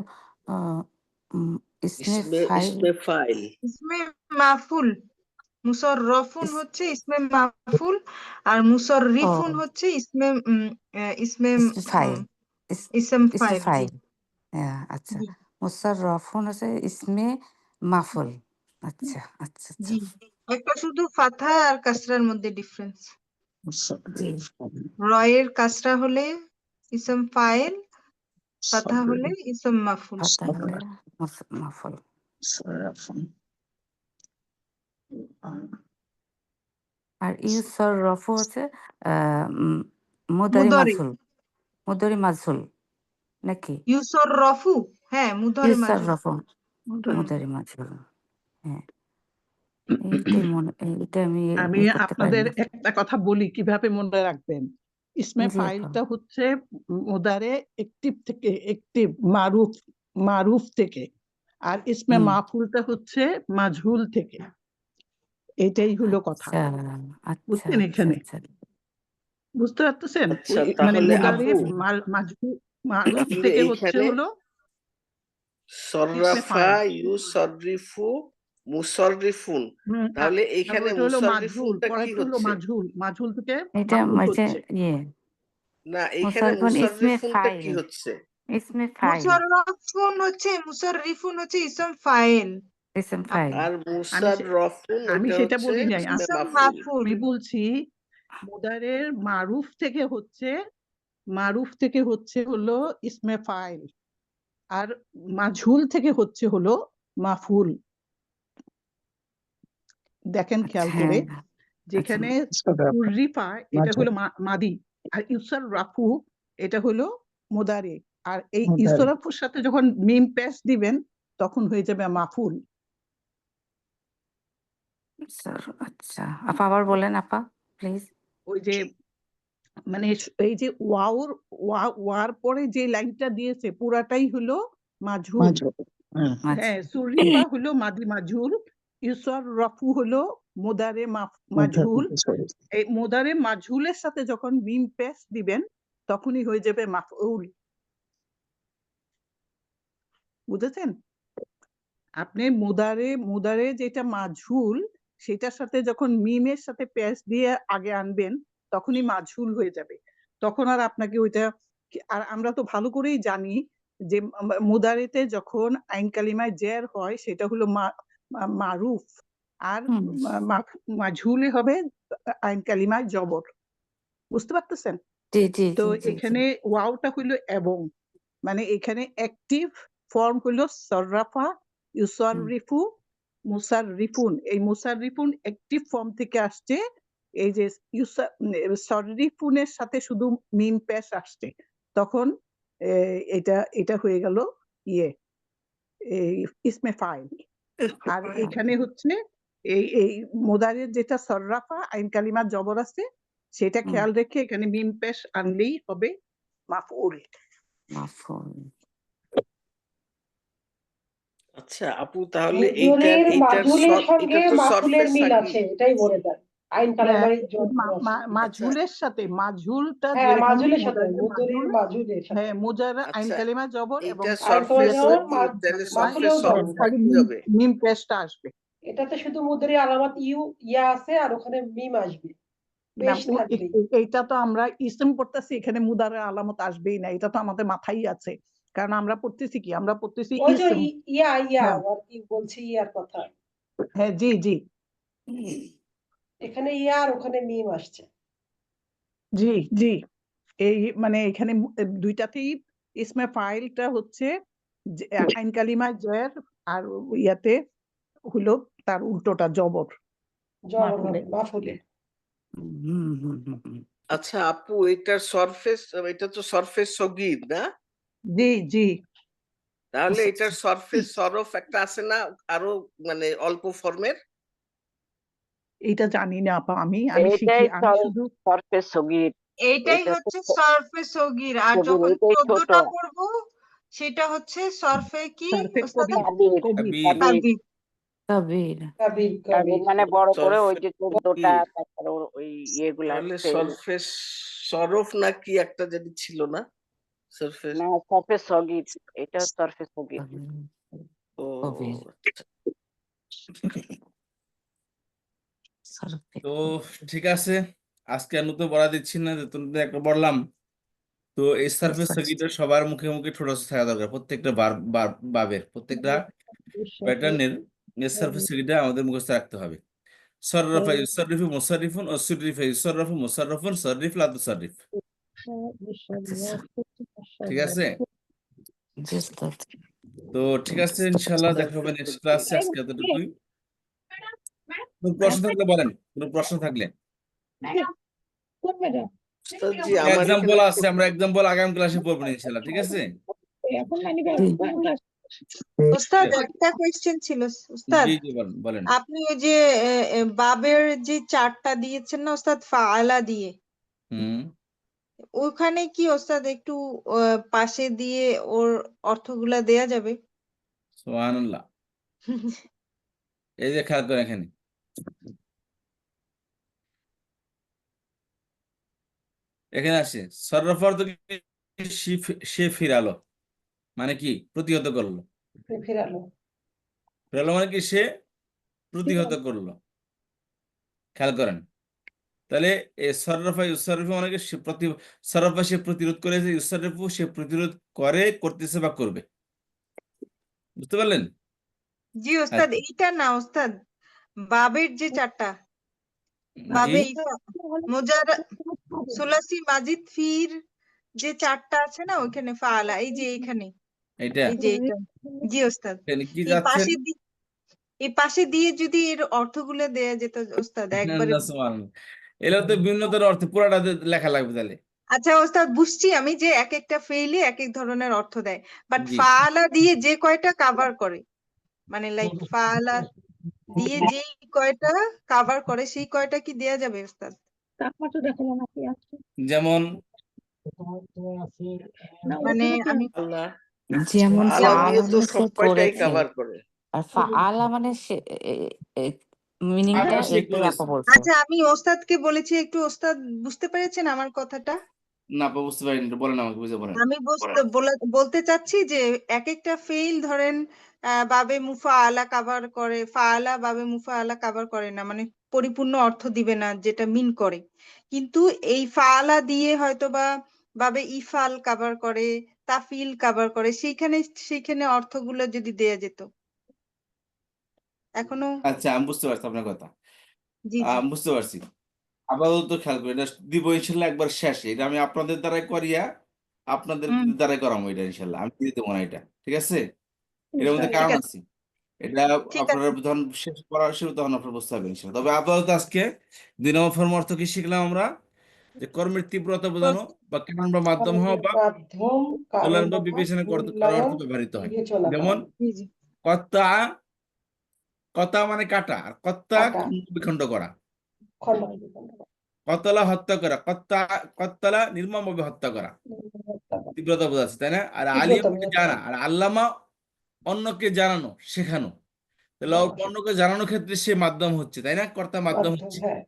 ইসমে ফাইল اسم فاعل ইসমে মাফুল মুসররফুন হচ্ছে ইসমে মাফুল আর মুসররিফুন হচ্ছে ইসমে ইসমে ফাইল ইসম ইসমে ফাইল ফাইল আচ্ছা জি মুসাররফুন হচ্ছে ইসমে মাফুল। আচ্ছা আচ্ছা আচ্ছা জি একটা শুধু ফাথা আর কাসরার মধ্যে ডিফারেন্স। রয়ের কাসরা হলে ইসম ফাইল, ফাথা হলে ইসম মাফুল। ফাতা হলে মাফুল। আর ইউসর রফু হচ্ছে মুদারি মুদরি মাজহুল, মুদারি মাজহুল নাকি? ইউসর রফু, হ্যাঁ মুদরি ইউসর মাজহুর। রফু মুদারি মাজহুল। হ্যাঁ এইটা আমি আমি করতে পারি আপনাদের না। একটা কথা বলি কিভাবে মনে রাখবেন। ইসমে জি আপা। ফাইলটা হচ্ছে মুদারে একটিভ মারুফ থেকে, আর ইসমে মাফুলটা হচ্ছে মাজহুল থেকে। এটাই হলো কথা, আচ্ছা আচ্ছা বুঝছেন? আচ্ছা এখানে আচ্ছা বুঝতে পারতেছেন? আচ্ছা, মানে তাহলে মুদারে আপু মারুফ তাহলে থেকে হচ্ছে এইখানে হলো ইসমে সররাফা ফাইল। ইউসররিফু মুসররিফুন, আর তাহলে এইখানে ওইটা হলো মাজহুল, মুসররিফুনটা কি পরেরটা হলো হচ্ছে? মাজহুল থেকে এটা মাফুল হচ্ছে হচ্ছে। ইয়ে না, এইখানে মুসারফুন ইসমে মুসররিফুনটা ফাইল, কি হচ্ছে? ইসমে ফাইল, মুসাররিফুন হচ্ছে ইসম ফাইল, ইসম ফাইল। আর আমি সে- মুসাররফুন আমি ওইটা সেটা হচ্ছে বলি নাই। ইসমে ইসম মাফুল। মাফুল। আমি বলছি মুদারের মারুফ থেকে হচ্ছে হলো ইসমে ফাইল, আর মাজহুল থেকে হচ্ছে হলো মাফুল। দেখেন খেয়াল করে, হ্যাঁ যেখানে উর্রিফা এটা হলো মাদি, আর ইউসার রাফু এটা হলো মুদারে, আর এই ইউসার রাফুর সাথে যখন মিম পেশ দিবেন তখন হয়ে যাবে মাফুল। স্যার আচ্ছা আপা আবার বলেন আপা প্লিজ। ওই যে মানে এই যে ওয়ার পরে যে লাইনটা দিয়েছে পুরাটাই হলো মাজহুল। হ্যাঁ, সুরিফা হলো মাদি মাজহুল, ইউসর রফু হলো মুদারে মাজহুল। এই মুদারে মাজহুলের সাথে যখন মিম পেশ দিবেন তখনই হয়ে যাবে মাফউল। বুঝেছেন? আপনি মুদারে যেটা মাজহুল সেটার সাথে যখন মিমের সাথে পেশ দিয়ে আগে আনবেন তখনই মাজহুল হয়ে যাবে। তখন আর আপনাকে ওইটা, আর আমরা তো ভালো করেই জানি যে মুদারেতে যখন আইন কালিমায় জের হয় সেটা হলো মারুফ, আর মাজহুলে হবে আইন কালিমায় জবর। বুঝতে পারতেছেন? জি জি তো জি জি এখানে ওয়াওটা হলো এবং, মানে এখানে অ্যাক্টিভ ফর্ম হলো সররাফা ইউসাররিফু মুসাররিফুন। এই মুসাররিফুন অ্যাক্টিভ ফর্ম থেকে আসছে। এই যে সররিফুনের সাথে শুধু মিম পেশ আসছে, তখন এটা হয়ে গেল ইয়ে ইসমে ফাইল। আর এখানে হচ্ছে এই মুদারের যেটা সররাফা আইন কালিমার জবর আছে সেটা খেয়াল রেখে এখানে মিম পেশ আনলেই হবে মাফউল। মাফুল। আচ্ছা আপু, তাহলে এইটার সঙ্গে এটা তো মাফুলের সরফে মিল সাকিব। আছে, এটাই বলে দেন। আইন কালামায় মাজহুলের সাথে মাজহুলটা হ্যাঁ, যেরকম মাজুলের সাথে মুদারে মাজুলের সাথে হ্যাঁ মুজারা আইন আচ্ছা, কালিমা জবর এবং এইটা আইন সরফে কালামা জবর, তাহলে সরফে মাফুলেও জবর। সরফটা কি হবে? মিম পেশটা আসবে। এটাতে শুধু মুদ্রি আলামত ইয়া আছে আর ওখানে মিম আসবে, না, পেশ থাকবে। এইটা তো আমরা ইসম পড়তেছি, এখানে মুদারের আলামত আসবেই না, এটা তো আমাদের মাথায় আছে, কারণ আমরা পড়তেছি কি, আমরা পড়তেছি ওই যে ইসম। ইয়া হ্যাঁ আর কি বলছি, ইয়ার কথা। হ্যাঁ জি জি এখানে ইয়া আর ওখানে মিম আসছে। জি জি এই মানে এখানে দুইটাতেই ইসমে ফাইলটা হচ্ছে আইন কালিমা জের, আর ইয়াতে হলো তার উল্টোটা জবর জবর মাফুলে। আচ্ছা আপু, এটা তো সরফে সগীর না? জি জি তাহলে এটার সরফে সরফ একটা আছে না আরো, মানে অল্প ফর্মের? এইটা জানি না আপা, আমি এটাই শিখি, আমি শুধু সরফে সগীর, এইটাই এটা হচ্ছে সরফে সগীর। আর সগীর, যখন এটাই ছোট। 14টা পড়ব সেটা হচ্ছে সরফে কি সরফে ওস্তাদ? কাবির, কাবির। কাবির, কবির। কাবির কাবির মানে বড় করে ওই যে সরফে 14টা, সগীর। তারপরে ওই ইয়েগুলা তাহলে সেই সরফে সরফ নাকি একটা যদি ছিল না, সরফে না সরফে সগীর, এটা সরফে সগীর। ও কবির। আচ্ছা। তো ঠিক আছে, আজকে আর নতুন পড়া দিচ্ছি না, নতুন একটা পড়লাম। তো এই সারফেস সগীরটা সবার মুখে মুখে ঠোঁট থাকা দরকার, প্রত্যেকটা বাবের প্রত্যেকটা প্যাটার্নের এর সারফে সেগিটা আমাদের মুখস্থ রাখতে হবে। সররাফা ইউসাররিফু মুসাররিফুন ও সুররিফা ইউসাররাফু মুসাররাফুন সররিফ লা তুসাররিফ। ঠিক আছে? জি উস্তাদ। তো ঠিক আছে, ইনশাআল্লাহ দেখা হবে নেক্সট ক্লাসে। আজকে এতটুকুই। কোনো প্রশ্ন থাকলে বলেন, কোনো প্রশ্ন থাকলে। উস্তাদ জি আমার এখানে এক্সাম্পল আছে, আমরা এক্সাম্পল আগামী ক্লাসে পড়বো ইনশাআল্লাহ। ঠিক আছে? ওস্তাদ একটা কোয়েশ্চেন ছিল ওস্তাদ, জি জি বলেন বলেন। আপনি ওই যে বাবের যে চারটা দিয়েছেন না ওস্তাদ ফাআলা দিয়ে, হুম। ওখানে কি ওস্তাদ একটু পাশে দিয়ে ওর অর্থগুলা দেয়া যাবে? সুবহানাল্লাহ। এই যে খেয়াল করেন এখানে, এখানে আসে সররাফা অর্থ কি? সে ফিরালো, মানে কি? প্রতিহত করলো। ফেরালো। ফিরালো মানে কি? সে প্রতিহত করলো। খেয়াল করেন, তাহলে এ সররাফা ইউসাররিফু মানে কি? সররাফা সে প্রতিরোধ করেছে, ইউসাররিফু সে প্রতিরোধ করে, করতেছে বা করবে। বুঝতে পারলেন? জি ওস্তাদ, আচ্ছা। এইটা না ওস্তাদ, বাবের যে চারটা, জি বাবে ইফা মুজারা সুলাসি মাজিদ ফির যে চারটা আছে না ওইখানে ফাআলা, এই যে এখানে, এইটা এই যে এটা। জি ওস্তাদ, এখানে কি এই যাচ্ছেন? পাশে দিয়ে যদি এর অর্থগুলো দেয়া যেত ওস্তাদ একবারে। না, সুবহানাল্লাহ। এগুলো তো ভিন্নতর অর্থ, পুরাটা লেখা লাগবে তাহলে। আচ্ছা ওস্তাদ, বুঝছি আমি যে এক একটা ফেইলে এক এক ধরনের অর্থ দেয়, বাট জি ফাআলা দিয়ে যে কয়টা কাভার করে, মানে লাইক ফাআলা দিয়ে যেই কয়টা কাভার করে সেই কয়টা কি দেয়া যাবে ওস্তাদ? যেমন মানে আমি আল্লাহ যেমন আলা যেমন দিয়ে ফাআলা তো মানে সব সে কয়টাই করেছে, কভার করে। আর ফাআলা মানে সে মিনিংটা সে এটাই করেছে। আপা বলছে। আচ্ছা, আমি ওস্তাদকে বলেছি, একটু ওস্তাদ বুঝতে পেরেছেন আমার কথাটা? না আপা, বুঝতে পারিনি, একটু বলেন আমাকে, বুঝে বলেন। আমি বলতে চাচ্ছি যে এক একটা ফেইল ধরেন বাবে মুফা আলা কাভার করে, ফাআলা বাবে মুফা আলা কাভার করে না, মানে পরিপূর্ণ অর্থ দিবে না যেটা মিন করে, কিন্তু এই ফাআলা দিয়ে হয়তো বা বাবে ইফাল কাভার করে, তাফিল কাভার করে, সেইখানে অর্থগুলো যদি দেয়া যেত এখনো। আচ্ছা, আমি বুঝতে পারছি আপনার কথা। জি জি বুঝতে পারছি। আপাতত খেয়াল করি, এটা দিব ইনশাল্লাহ একবার শেষে। এটা আমি আপনাদের দ্বারাই করিয়া আপনাদের হুম, দ্বারাই করাবো এটা ইনশাল্লাহ। আমি দিয়ে দেবো না এটা। ঠিক আছে? এর মধ্যে ঠিক কারণ আছে আছে। এটা ঠিক আপনারা আছে যখন শেষ করা শুরু তখন আপনারা বুঝতে পারবেন ইনশাল্লাহ। তবে আপাতত আজকে 2 নম্বর ফর্ম অর্থ কি শিখলাম আমরা? যে কর্মের তীব্রতা বোঝানো বা কারণ বা মাধ্যম হওয়া বা মাধ্যম, কারণ কল্যাণ বা বা বিবেচনা কারো মূল্যায়ন, অর্থে ব্যবহৃত হয়। বিবেচনা যেমন করা। জি জি কর্তা, কতা মানে কাটা, আর কর্তা কাটা, বিখণ্ড করা। খণ্ড, কতলা হত্যা করা, কত্তলা নির্মমভাবে হত্যা করা। তীব্রতা বোঝাচ্ছে, তাই না? আর আলিম তীব্রতা মানে বোঝাতে জানা, হবে। আর আল্লামা অন্যকে জানানো, শেখানো। তাহলে অন্যকে জানানোর ক্ষেত্রে সে মাধ্যম হচ্ছে, তাই না? কর্তা মাধ্যম মাধ্যম, হচ্ছে। হ্যাঁ।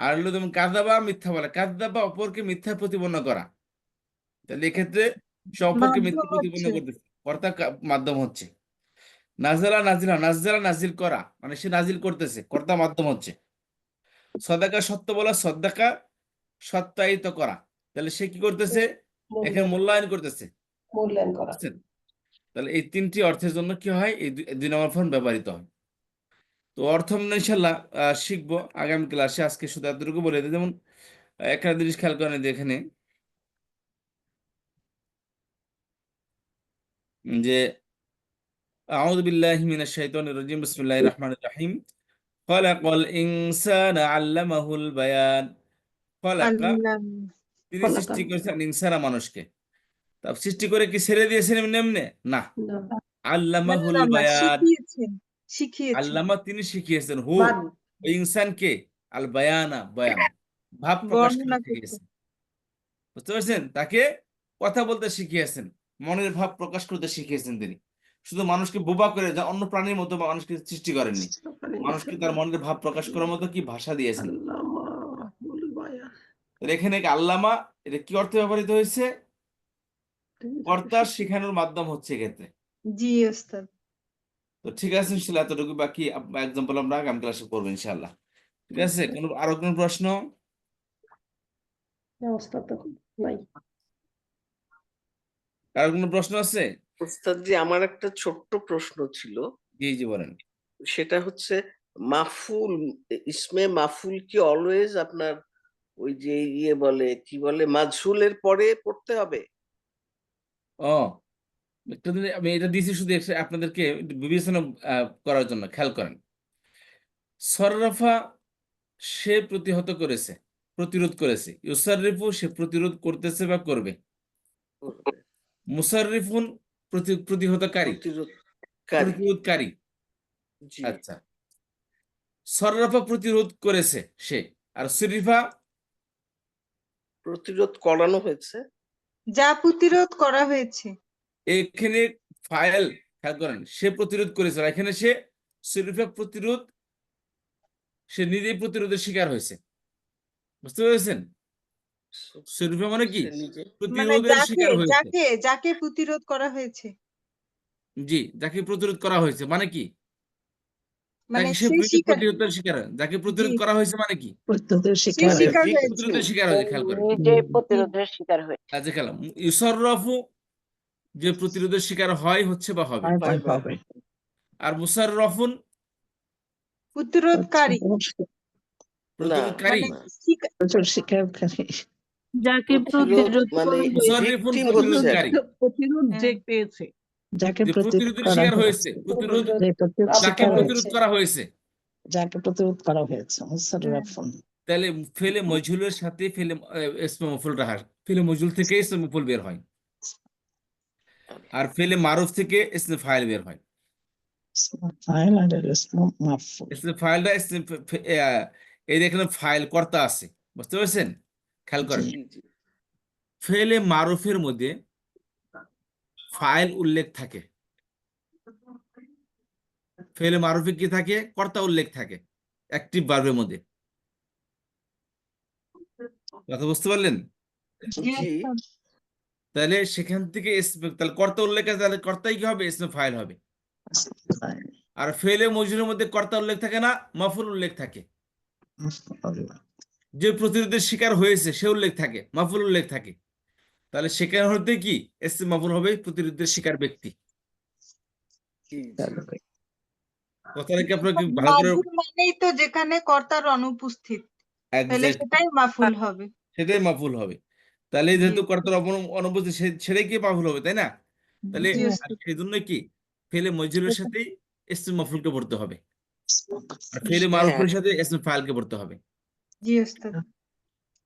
আর হলো যেমন কাযাবা, মিথ্যা বলা। কাযাবা অপরকে মিথ্যা প্রতিপন্ন করা। তাহলে এক্ষেত্রে সে অপরকে মিথ্যা মাধ্যম প্রতিপন্ন হচ্ছে। করতেছে, কর্তা মাধ্যম হচ্ছে। নাজেলা নাজিলা, নাজেলা নাজিল করা, মানে সে নাজিল করতেছে, কর্তা মাধ্যম হচ্ছে। সদাকা সত্য বলা, সদাকা সত্যায়িত করা, তাহলে সে কি করতেছে? এখানে মূল্যায়ন করতেছে। মূল্যায়ন করা। বুঝছেন? তাহলে এই 3টি অর্থের জন্য কি হয়, এই 2 নম্বর ফর্ম ব্যবহৃত হয়। তো অর্থ আমরা ইনশাল্লাহ শিখবো আগামী ক্লাসে। আজকে শুধু এতটুকু বলে দিই। যেমন একটা জিনিস খেয়াল করেন যে এখানে যে আউযু বিল্লাহি মিনাশ শাইতানির রাজিম, বিসমিল্লাহির রহমানির রহিম। খলাকাল ইনসানা আল্লামাহুল বায়ান। খলাকা, আল্লাহ তিনি সৃষ্টি করেছেন ইনসানা, মানুষকে। তা সৃষ্টি করে কি ছেড়ে দিয়েছেন এমনি এমনি? না। না, না আল্লামাহুল না না, বায়ান। শিখিয়েছেন। আল্লামা তিনি শিখিয়েছেন, হু বান, ওই ইনসানকে, আল বায়ানা বয়ান, ভাব প্রকাশ বর্ণনা করতে করতে। শিখিয়েছেন। বুঝতে পারছেন? তাকে কথা বলতে শিখিয়েছেন, মনের ভাব প্রকাশ করতে শিখিয়েছেন তিনি। শুধু মানুষকে বোবা করে, যা অন্য প্রাণীর মতো মানুষকে সৃষ্টি করেননি, মানুষকে তার মনের ভাব প্রকাশ করার মতো কি ভাষা দিয়েছেন। আল্লামা বুল বায়ান। তাহলে এখানে আল্লামা, এটা কি অর্থে ব্যবহৃত হয়েছে? কর্তা শেখানোর মাধ্যম হচ্ছে এক্ষেত্রে। জি ওস্তাদ। তো ঠিক আছে ইনশাল্লাহ, এতটুকু। বাকি এক্সাম্পল আমরা আগামী ক্লাসে করবো ইনশাল্লাহ। ঠিক আছে? আরো কোনো প্রশ্ন? অবস্থা তো নাই। কারো কোনো প্রশ্ন আছে? ওস্তাদজি আমার একটা ছোট্ট প্রশ্ন ছিল, জি জি বলেন। সেটা হচ্ছে মাফুল, ইসমে মাফুল কি অলওয়েজ আপনার ওই যে বলে কি বলে মাজহুলের পরে পড়তে হবে? ও একটা দিন আমি এটা দিয়েছি শুধু আপনাদেরকে একটু বিবেচনা করার জন্য, খেয়াল করেন। সররাফা সে প্রতিহত করেছে, প্রতিরোধ করেছে। ইউসাররিফু সে প্রতিরোধ করতেছে বা করবে। করবে। মুসাররিফুন প্রতিহতকারী, প্রতিরোধকারী। প্রতিরোধকারী। জি। আচ্ছা, সররাফা প্রতিরোধ করেছে সে, আর সুরিফা প্রতিরোধ করানো হয়েছে। যা প্রতিরোধ করা হয়েছে। এখানে ফাইল, খেয়াল করেন, সে প্রতিরোধ করেছে, আর এখানে সে সুরিফা প্রতিরোধ, সে নিজেই প্রতিরোধের শিকার হয়েছে। বুঝতে পেরেছেন? সুরিফা মানে কি? সে নিজে মানে প্রতিরোধের শিকার হয়েছে। যাকে প্রতিরোধ করা হয়েছে, জি, যাকে প্রতিরোধ করা হয়েছে মানে কি? মানে তাকে সে সে শিকার, প্রতিরোধের শিকার, যাকে জি প্রতিরোধ করা হয়েছে মানে কি? প্রতিরোধের সে শিকার মানে শিকার হয়েছে। প্রতিরোধের শিকার হয়েছে, খেয়াল করেন। নিজে প্রতিরোধের শিকার হয়েছে। আচ্ছা, খেলাম ইউসাররাফু যে প্রতিরোধের শিকার হয়, হচ্ছে বা হবে। হবে। আর মুসাররাফুন প্রতিরোধকারী, প্রতিরোধকারী। মানে শিকারকারী। যাকে প্রতিরোধ প্রতিরোধ মানে মুসাররিফুন victim প্রতিরোধকারী, প্রতিরোধ যে হ্যাঁ। পেয়েছে, যাকে যে প্রতিরোধ প্রতিরোধের করা শিকার হয়েছে, হয়েছে, প্রতিরোধ যে প্রতিরোধ যাকে শিকার প্রতিরোধ হয়েছে, করা হয়েছে। যাকে প্রতিরোধ করা হয়েছে, মুসাররাফুন। তাহলে ফেলে মজহুলের সাথে ফেলে ইসমে মফুল রাখার, ফেলে মজহুল থেকে ইসমে মফুল বের হয়, আর ফেলে মারুফ থেকে ইসমে ফাইল বের হয়। ফাইল আর ইসমে মাফউল। ইসমে ফাইলটা এই দেখেন ফাইল কর্তা আছে, বুঝতে পেরেছেন? খেয়াল করেন, ফেলে মারুফের মধ্যে ফাইল উল্লেখ থাকে, ফেলে মারুফে কি থাকে? কর্তা উল্লেখ থাকে অ্যাক্টিভ ভার্বের মধ্যে। কথা বুঝতে পারলেন? তাহলে সেখান থেকে তাহলে কর্তা উল্লেখ আছে, তাহলে কর্তাই কি হবে? ইসমে ফাইল হবে। আর ফেলে মজহুরের মধ্যে কর্তা উল্লেখ থাকে না, মাফুল উল্লেখ থাকে। যে প্রতিরোধের শিকার হয়েছে সে উল্লেখ থাকে, মাফুল উল্লেখ থাকে। তাহলে সেখানে হতে কি ইসমে মাফুল হবে? প্রতিরোধের শিকার ব্যক্তি। কথাটা কি আপনার কি ভালো করে? মাফুল মানেই তো যেখানে কর্তার অনুপস্থিত, তাহলে Exactly, সেটাই মাফুল হবে। সেটাই মাফুল হবে। তাহলে যেহেতু কর্তার অনুপস্থিত, সেটাই কি মাফুল হবে, তাই না? তাহলে জি সেই জন্য কি ফেলে মজহুরের সাথেই ইসমে মাফুলকে পড়তে হবে, আর ফেলে মারুফের সাথে ইসমে ফাইলকে পড়তে হবে। জি ওস্তাদ,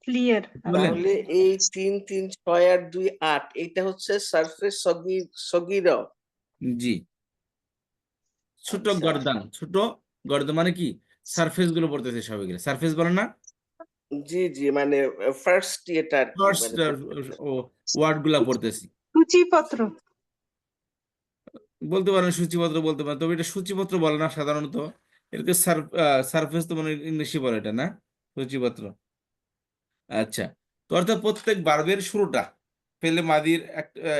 ক্লিয়ার। তাহলে এই 3 3 6 আর 2 8 এটা হচ্ছে সারফেস সগীরা। জি, ছোট আচ্ছা। গর্দান, ছোট গর্দান মানে কি? সারফেস গুলো পড়তেছে সব, এগুলো সারফেস বলে না? জি জি, মানে ফার্স্ট এটা আর কি, ফার্স্ট ওয়ার্ড গুলা পড়তেছি। সূচিপত্র বলতে পারেন, সূচিপত্র বলতে পারেন, তবে এটা সূচিপত্র বলে না সাধারণত, এটাকে সারফেস তো মানে ইংলিশে বলে এটা, না সূচিপত্র। আচ্ছা, তো অর্থাৎ প্রত্যেক ভার্বের শুরুটা ফেলে মাদির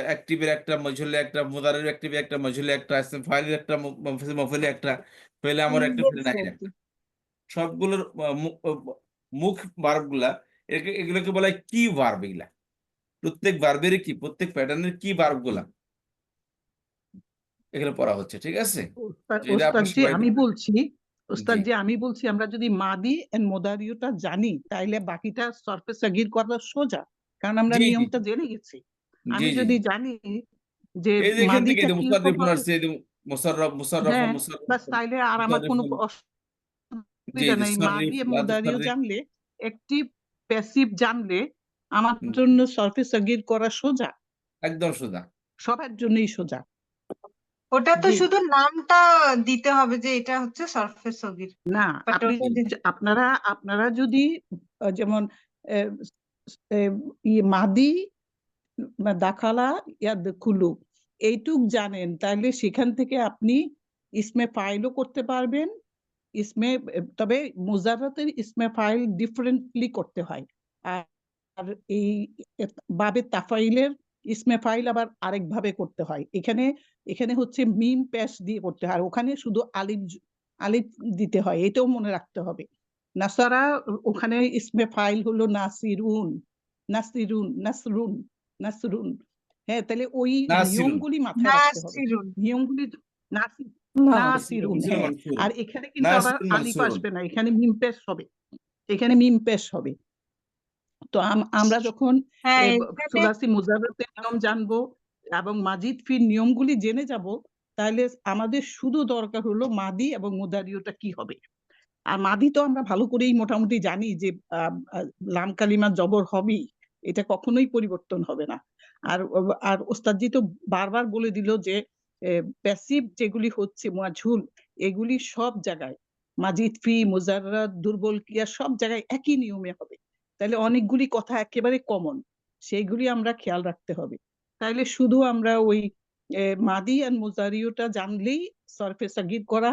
অ্যাক্টিভের একটা, মজহুলে একটা, মুদারের অ্যাক্টিভে একটা, মজহুলে একটা, ফাইলের একটা, মফেলে একটা, ফেলে আমার একটা, ফেলে নাহির একটা, সবগুলোর মুখ ভার্বগুলা, এগুলোকে বলা হয় কি ভার্ব। এগুলা প্রত্যেক ভার্বের কি, প্রত্যেক প্যাটার্নের কি ভার্বগুলা এগুলো পড়া হচ্ছে, ঠিক আছে? যেটা ওস্তাদ আপনার জি সবাই আমি বলছি, ওস্তাদ জি জি আমি বলছি, আমরা যদি মাদি এন্ড মোদারিওটা জানি, তাইলে বাকিটা সরফে সগীর করা সোজা, কারণ আমরা জি জি নিয়মটা জেনে গেছি। জি আমি জি যদি জানি যে এই যে এখান থেকে মাদিটা কিরকম মুসাররিফুন হবে, আসছে, মুসাররফ, হ্যাঁ বাস, তাইলে আর আমার কোনো জি অসুবিধা জি নেই। সাররিফ, মাদি এবং মোদারিও সাররিফ, জানলে, অ্যাক্টিভ প্যাসিভ জানলে আমার হুম, জন্য সরফে সগীর করা সোজা, একদম সোজা। সবার জন্যই সোজা। ওটা তো জি শুধু নামটা দিতে হবে যে এটা হচ্ছে সরফে সগীর, না, বাট আপনি আপনারা যদি যেমন আহ, মাদি দাখালা ইয়াদখুলু এইটুক জানেন, তাহলে সেখান থেকে আপনি ইসমে ফাইলও করতে পারবেন। ইসমে তবে মুজাররাতের ইসমে ফাইল ডিফারেন্টলি করতে হয়, আর এই বাবে তাফাইলের ইসমে ফাইল আবার আরেক ভাবে করতে হয়। এখানে হচ্ছে মিম পেশ দিয়ে করতে হয়, ওখানে শুধু আলিফ দিতে হয়, এটাও মনে রাখতে হবে। নাসারা ওখানে ইসমে ফাইল হলো নাসিরুন, নাসিরুন, নাসরুন, নাসরুন। হ্যাঁ, তাহলে ওই নাসিরুন নিয়মগুলি মাথায় রাখতে হবে। নাসিরুন নিয়মগুলি নাসি- না নাসিরুন, ছিল হ্যাঁ। মানসুরুন আর এখানে কিন্তু আবার নাসিরুন আলিফ মানসুরুন আসবে না, এখানে মিম পেশ হবে, এখানে মিম পেশ হবে। তো আমরা যখন হ্যাঁ এখানে সুলাসি মুজাররতের নিয়ম জানবো এবং মাজিদ ফির নিয়মগুলি জেনে যাব, তাহলে আমাদের শুধু দরকার হলো মাদি এবং মুদারিওটা কি হবে। আর মাদি তো আমরা ভালো করেই মোটামুটি জানি যে লাম কালিমা জবর হবেই, এটা কখনোই পরিবর্তন হবে না। আর আর ওস্তাদজি তো বারবার বলে দিল যে প্যাসিভ যেগুলি হচ্ছে মাঝুল, এগুলি সব জায়গায় মাজিদ ফি মুজাররাদ দুর্বল ক্রিয়া সব জায়গায় একই নিয়মে হবে। তাহলে অনেকগুলি কথা একেবারে কমন, সেইগুলি আমরা খেয়াল রাখতে হবে। তাইলে শুধু আমরা ওই মাদি আর মুজারিওটা জানলেই সরফে সাগির করা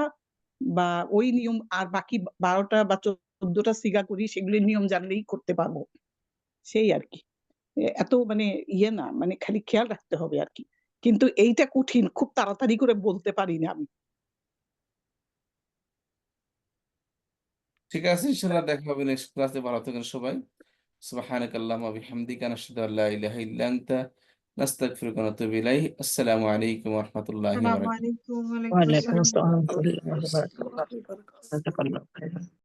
বা ওই নিয়ম, আর বাকি 12টা বা 14টা সিগা করি সেগুলির নিয়ম জানলেই করতে পারবো, সেই আর কি। এত মানে ইয়ে না, মানে খালি খেয়াল রাখতে হবে আর কি। কিন্তু এইটা কঠিন, খুব তাড়াতাড়ি করে বলতে পারি না আমি। ঠিক আছে, ইনশাআল্লাহ দেখা হবে নেক্সট ক্লাসে। ভালো থাকেন সবাই। সুবহানাকাল্লাহুম্মা ওয়া বিহামদিকা নাশহাদু আল্লা ইলাহা ইল্লা আনতা নাস্তাগফিরুকা ওয়া নাতুবু ইলাইক। আসসালামু আলাইকুম ওয়া রাহমাতুল্লাহি ওয়া আসসালামু বারাকাতুহু। আলাইকুম, ওয়ালাইকুম ওয়ালাইকুম আসসালাম। আসসালাম ওয়া রাহমাতুল্লাহি ওয়া বারাকাতুহু। জাযাকাল্লাহু খাইরান।